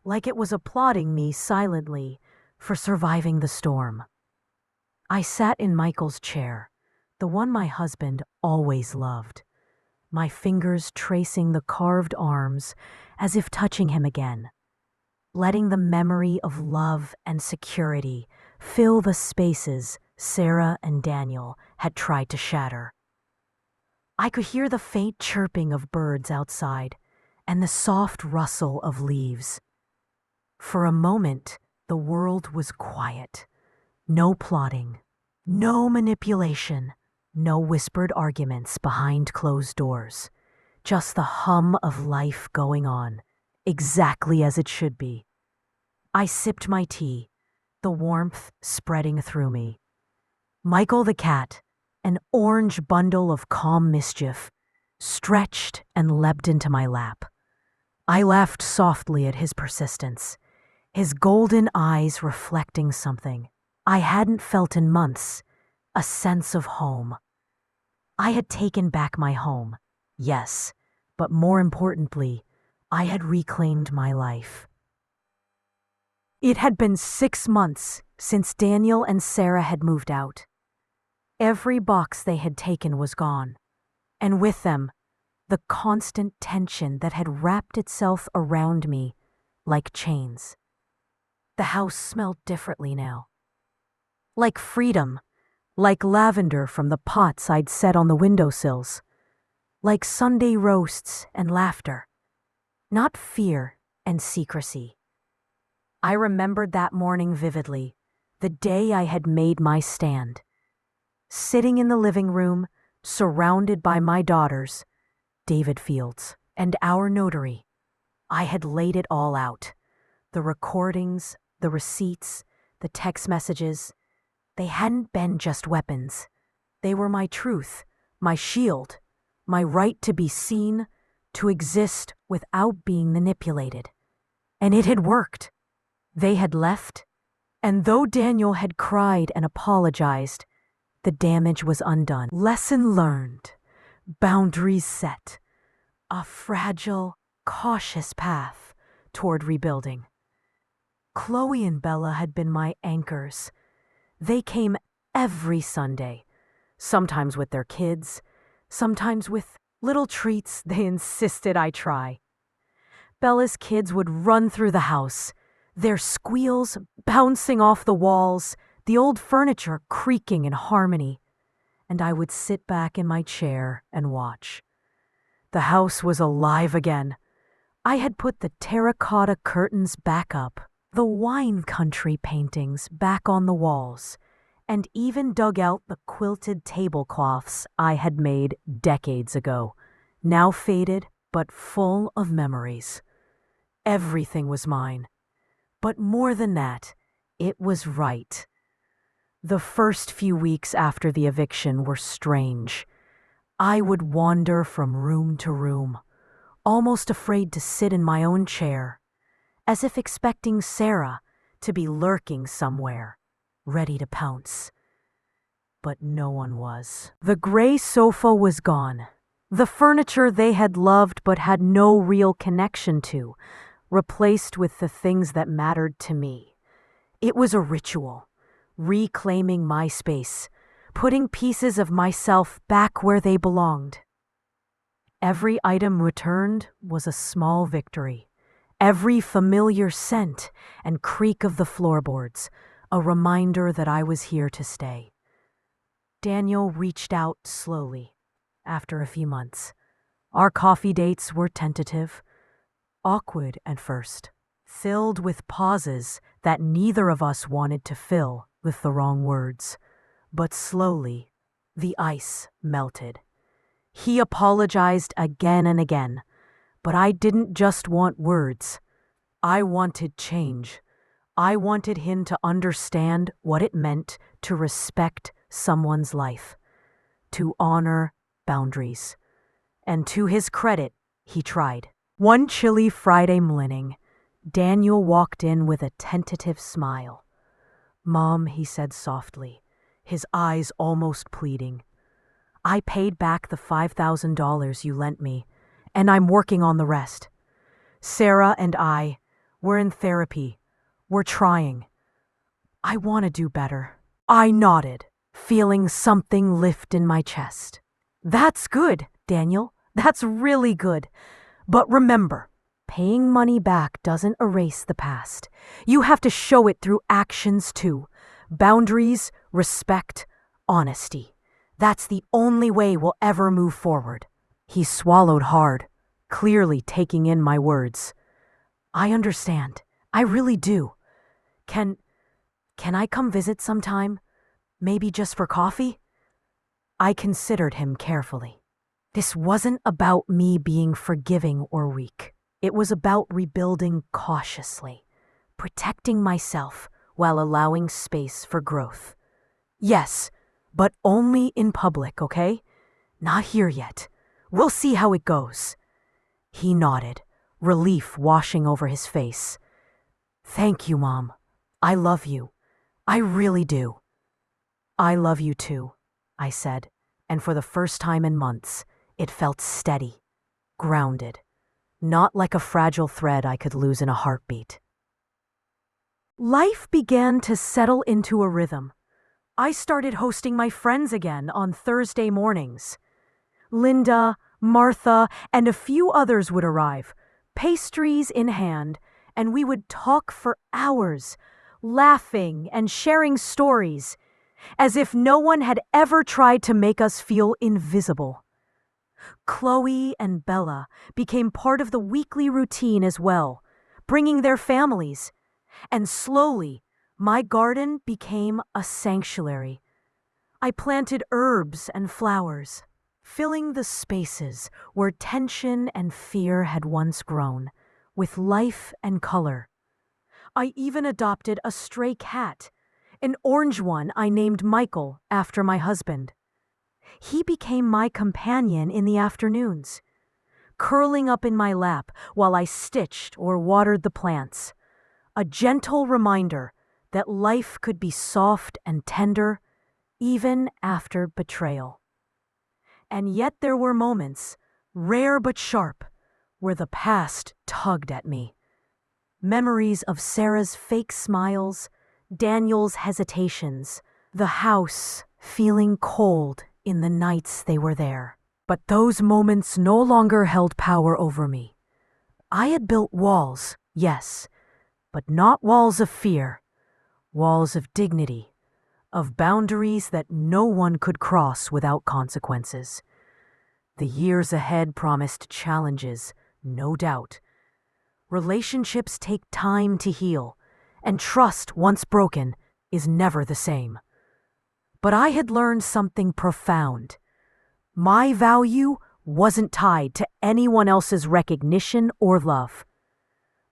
like it was applauding me silently for surviving the storm. I sat in Michael's chair, the one my husband always loved, my fingers tracing the carved arms as if touching him again, letting the memory of love and security fill the spaces Sarah and Daniel had tried to shatter. I could hear the faint chirping of birds outside and the soft rustle of leaves. For a moment, the world was quiet. No plotting, no manipulation, no whispered arguments behind closed doors. Just the hum of life going on, exactly as it should be. I sipped my tea, the warmth spreading through me. Michael the cat, an orange bundle of calm mischief, stretched and leapt into my lap. I laughed softly at his persistence, his golden eyes reflecting something I hadn't felt in months, a sense of home. I had taken back my home, yes, but more importantly, I had reclaimed my life. It had been 6 months since Daniel and Sarah had moved out. Every box they had taken was gone, and with them, the constant tension that had wrapped itself around me like chains. The house smelled differently now. Like freedom, like lavender from the pots I'd set on the windowsills, like Sunday roasts and laughter, not fear and secrecy. I remembered that morning vividly, the day I had made my stand. Sitting in the living room, surrounded by my daughters, David Fields, and our notary, I had laid it all out. The recordings, the receipts, the text messages, they hadn't been just weapons. They were my truth, my shield, my right to be seen, to exist without being manipulated. And it had worked. They had left, and though Daniel had cried and apologized, the damage was undone. Lesson learned, boundaries set, a fragile, cautious path toward rebuilding. Chloe and Bella had been my anchors. They came every Sunday, sometimes with their kids, sometimes with little treats they insisted I try. Bella's kids would run through the house, their squeals bouncing off the walls, the old furniture creaking in harmony, and I would sit back in my chair and watch. The house was alive again. I had put the terracotta curtains back up, the wine country paintings back on the walls, and even dug out the quilted tablecloths I had made decades ago, now faded but full of memories. Everything was mine. But more than that, it was right. The first few weeks after the eviction were strange. I would wander from room to room, almost afraid to sit in my own chair, as if expecting Sarah to be lurking somewhere, ready to pounce. But no one was. The gray sofa was gone. The furniture they had loved but had no real connection to, replaced with the things that mattered to me. It was a ritual, reclaiming my space, putting pieces of myself back where they belonged. Every item returned was a small victory. Every familiar scent and creak of the floorboards, a reminder that I was here to stay. Daniel reached out slowly, after a few months. Our coffee dates were tentative, awkward at first, filled with pauses that neither of us wanted to fill with the wrong words. But slowly, the ice melted. He apologized again and again, but I didn't just want words. I wanted change. I wanted him to understand what it meant to respect someone's life, to honor boundaries. And to his credit, he tried. One chilly Friday morning, Daniel walked in with a tentative smile. "Mom," he said softly, his eyes almost pleading, "I paid back the $5,000 you lent me, and I'm working on the rest. Sarah and we're in therapy. We're trying. I want to do better." I nodded, feeling something lift in my chest. "That's good, Daniel. That's really good. But remember, paying money back doesn't erase the past. You have to show it through actions too. Boundaries, respect, honesty. That's the only way we'll ever move forward." He swallowed hard, clearly taking in my words. "I understand. I really do. Can I come visit sometime? Maybe just for coffee?" I considered him carefully. This wasn't about me being forgiving or weak. It was about rebuilding cautiously, protecting myself while allowing space for growth. "Yes, but only in public, okay? Not here yet. We'll see how it goes." He nodded, relief washing over his face. "Thank you, Mom. I love you. I really do." "I love you too," I said, and for the first time in months, it felt steady, grounded, not like a fragile thread I could lose in a heartbeat. Life began to settle into a rhythm. I started hosting my friends again on Thursday mornings. Linda, Martha, and a few others would arrive, pastries in hand, and we would talk for hours, laughing and sharing stories, as if no one had ever tried to make us feel invisible. Chloe and Bella became part of the weekly routine as well, bringing their families, and slowly, my garden became a sanctuary. I planted herbs and flowers, filling the spaces where tension and fear had once grown, with life and color. I even adopted a stray cat, an orange one I named Michael after my husband. He became my companion in the afternoons, curling up in my lap while I stitched or watered the plants, a gentle reminder that life could be soft and tender even after betrayal. And yet there were moments, rare but sharp, where the past tugged at me. Memories of Sarah's fake smiles, Daniel's hesitations, the house feeling cold in the nights they were there. But those moments no longer held power over me. I had built walls, yes, but not walls of fear, walls of dignity, of boundaries that no one could cross without consequences. The years ahead promised challenges, no doubt. Relationships take time to heal, and trust, once broken, is never the same. But I had learned something profound. My value wasn't tied to anyone else's recognition or love.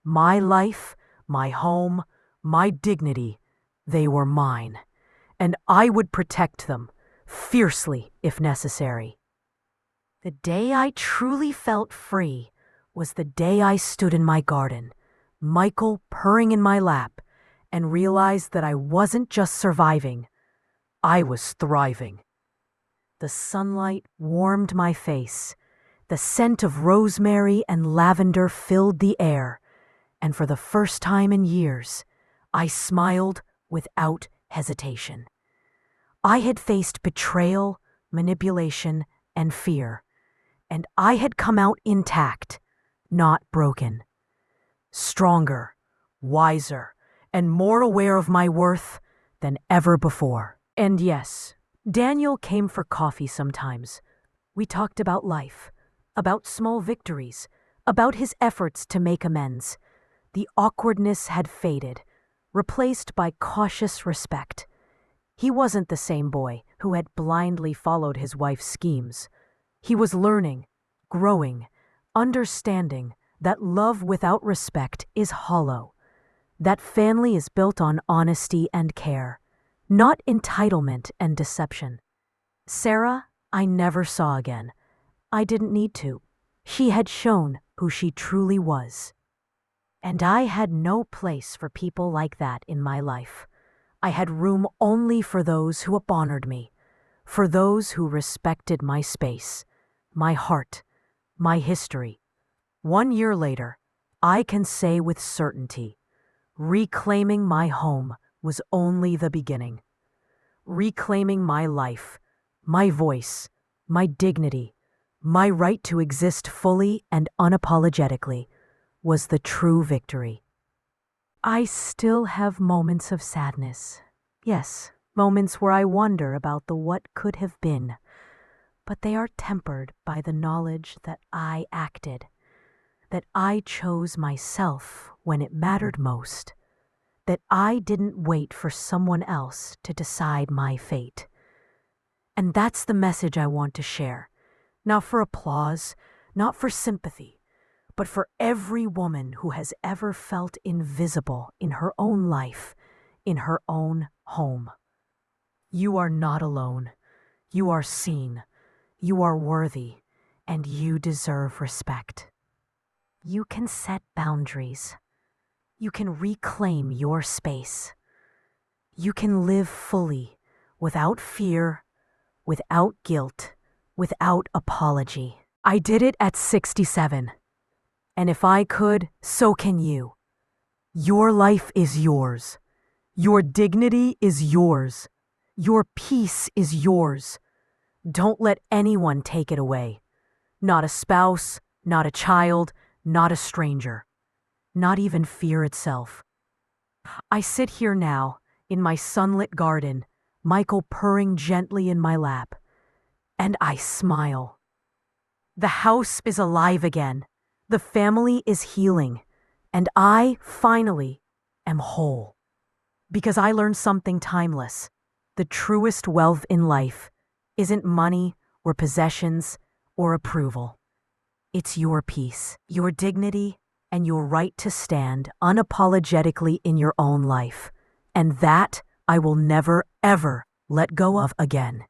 My life, my home, my dignity, they were mine. and I would protect them, fiercely if necessary. The day I truly felt free was the day I stood in my garden, Michael purring in my lap, and realized that I wasn't just surviving, I was thriving. The sunlight warmed my face, the scent of rosemary and lavender filled the air, and for the first time in years, I smiled without hesitation. I had faced betrayal, manipulation, and fear, and I had come out intact, not broken. Stronger, wiser, and more aware of my worth than ever before. And yes, Daniel came for coffee sometimes. We talked about life, about small victories, about his efforts to make amends. The awkwardness had faded, replaced by cautious respect. He wasn't the same boy who had blindly followed his wife's schemes. He was learning, growing, understanding that love without respect is hollow, that family is built on honesty and care, not entitlement and deception. Sarah, I never saw again. I didn't need to. She had shown who she truly was. And I had no place for people like that in my life. I had room only for those who honored me, for those who respected my space, my heart, my history. 1 year later, I can say with certainty, reclaiming my home was only the beginning. Reclaiming my life, my voice, my dignity, my right to exist fully and unapologetically was the true victory. I still have moments of sadness. Yes, moments where I wonder about the what could have been, but they are tempered by the knowledge that I acted, that I chose myself when it mattered most, that I didn't wait for someone else to decide my fate. And that's the message I want to share, not for applause, not for sympathy, but for every woman who has ever felt invisible in her own life, in her own home. You are not alone. You are seen. You are worthy, and you deserve respect. You can set boundaries. You can reclaim your space. You can live fully, without fear, without guilt, without apology. I did it at 67. And if I could, so can you. Your life is yours. Your dignity is yours. Your peace is yours. Don't let anyone take it away. Not a spouse, not a child, not a stranger. Not even fear itself. I sit here now, in my sunlit garden, Michael purring gently in my lap, and I smile. The house is alive again. The family is healing, and I, finally, am whole. Because I learned something timeless. The truest wealth in life isn't money or possessions or approval. It's your peace, your dignity, and your right to stand unapologetically in your own life. And that I will never, ever let go of again.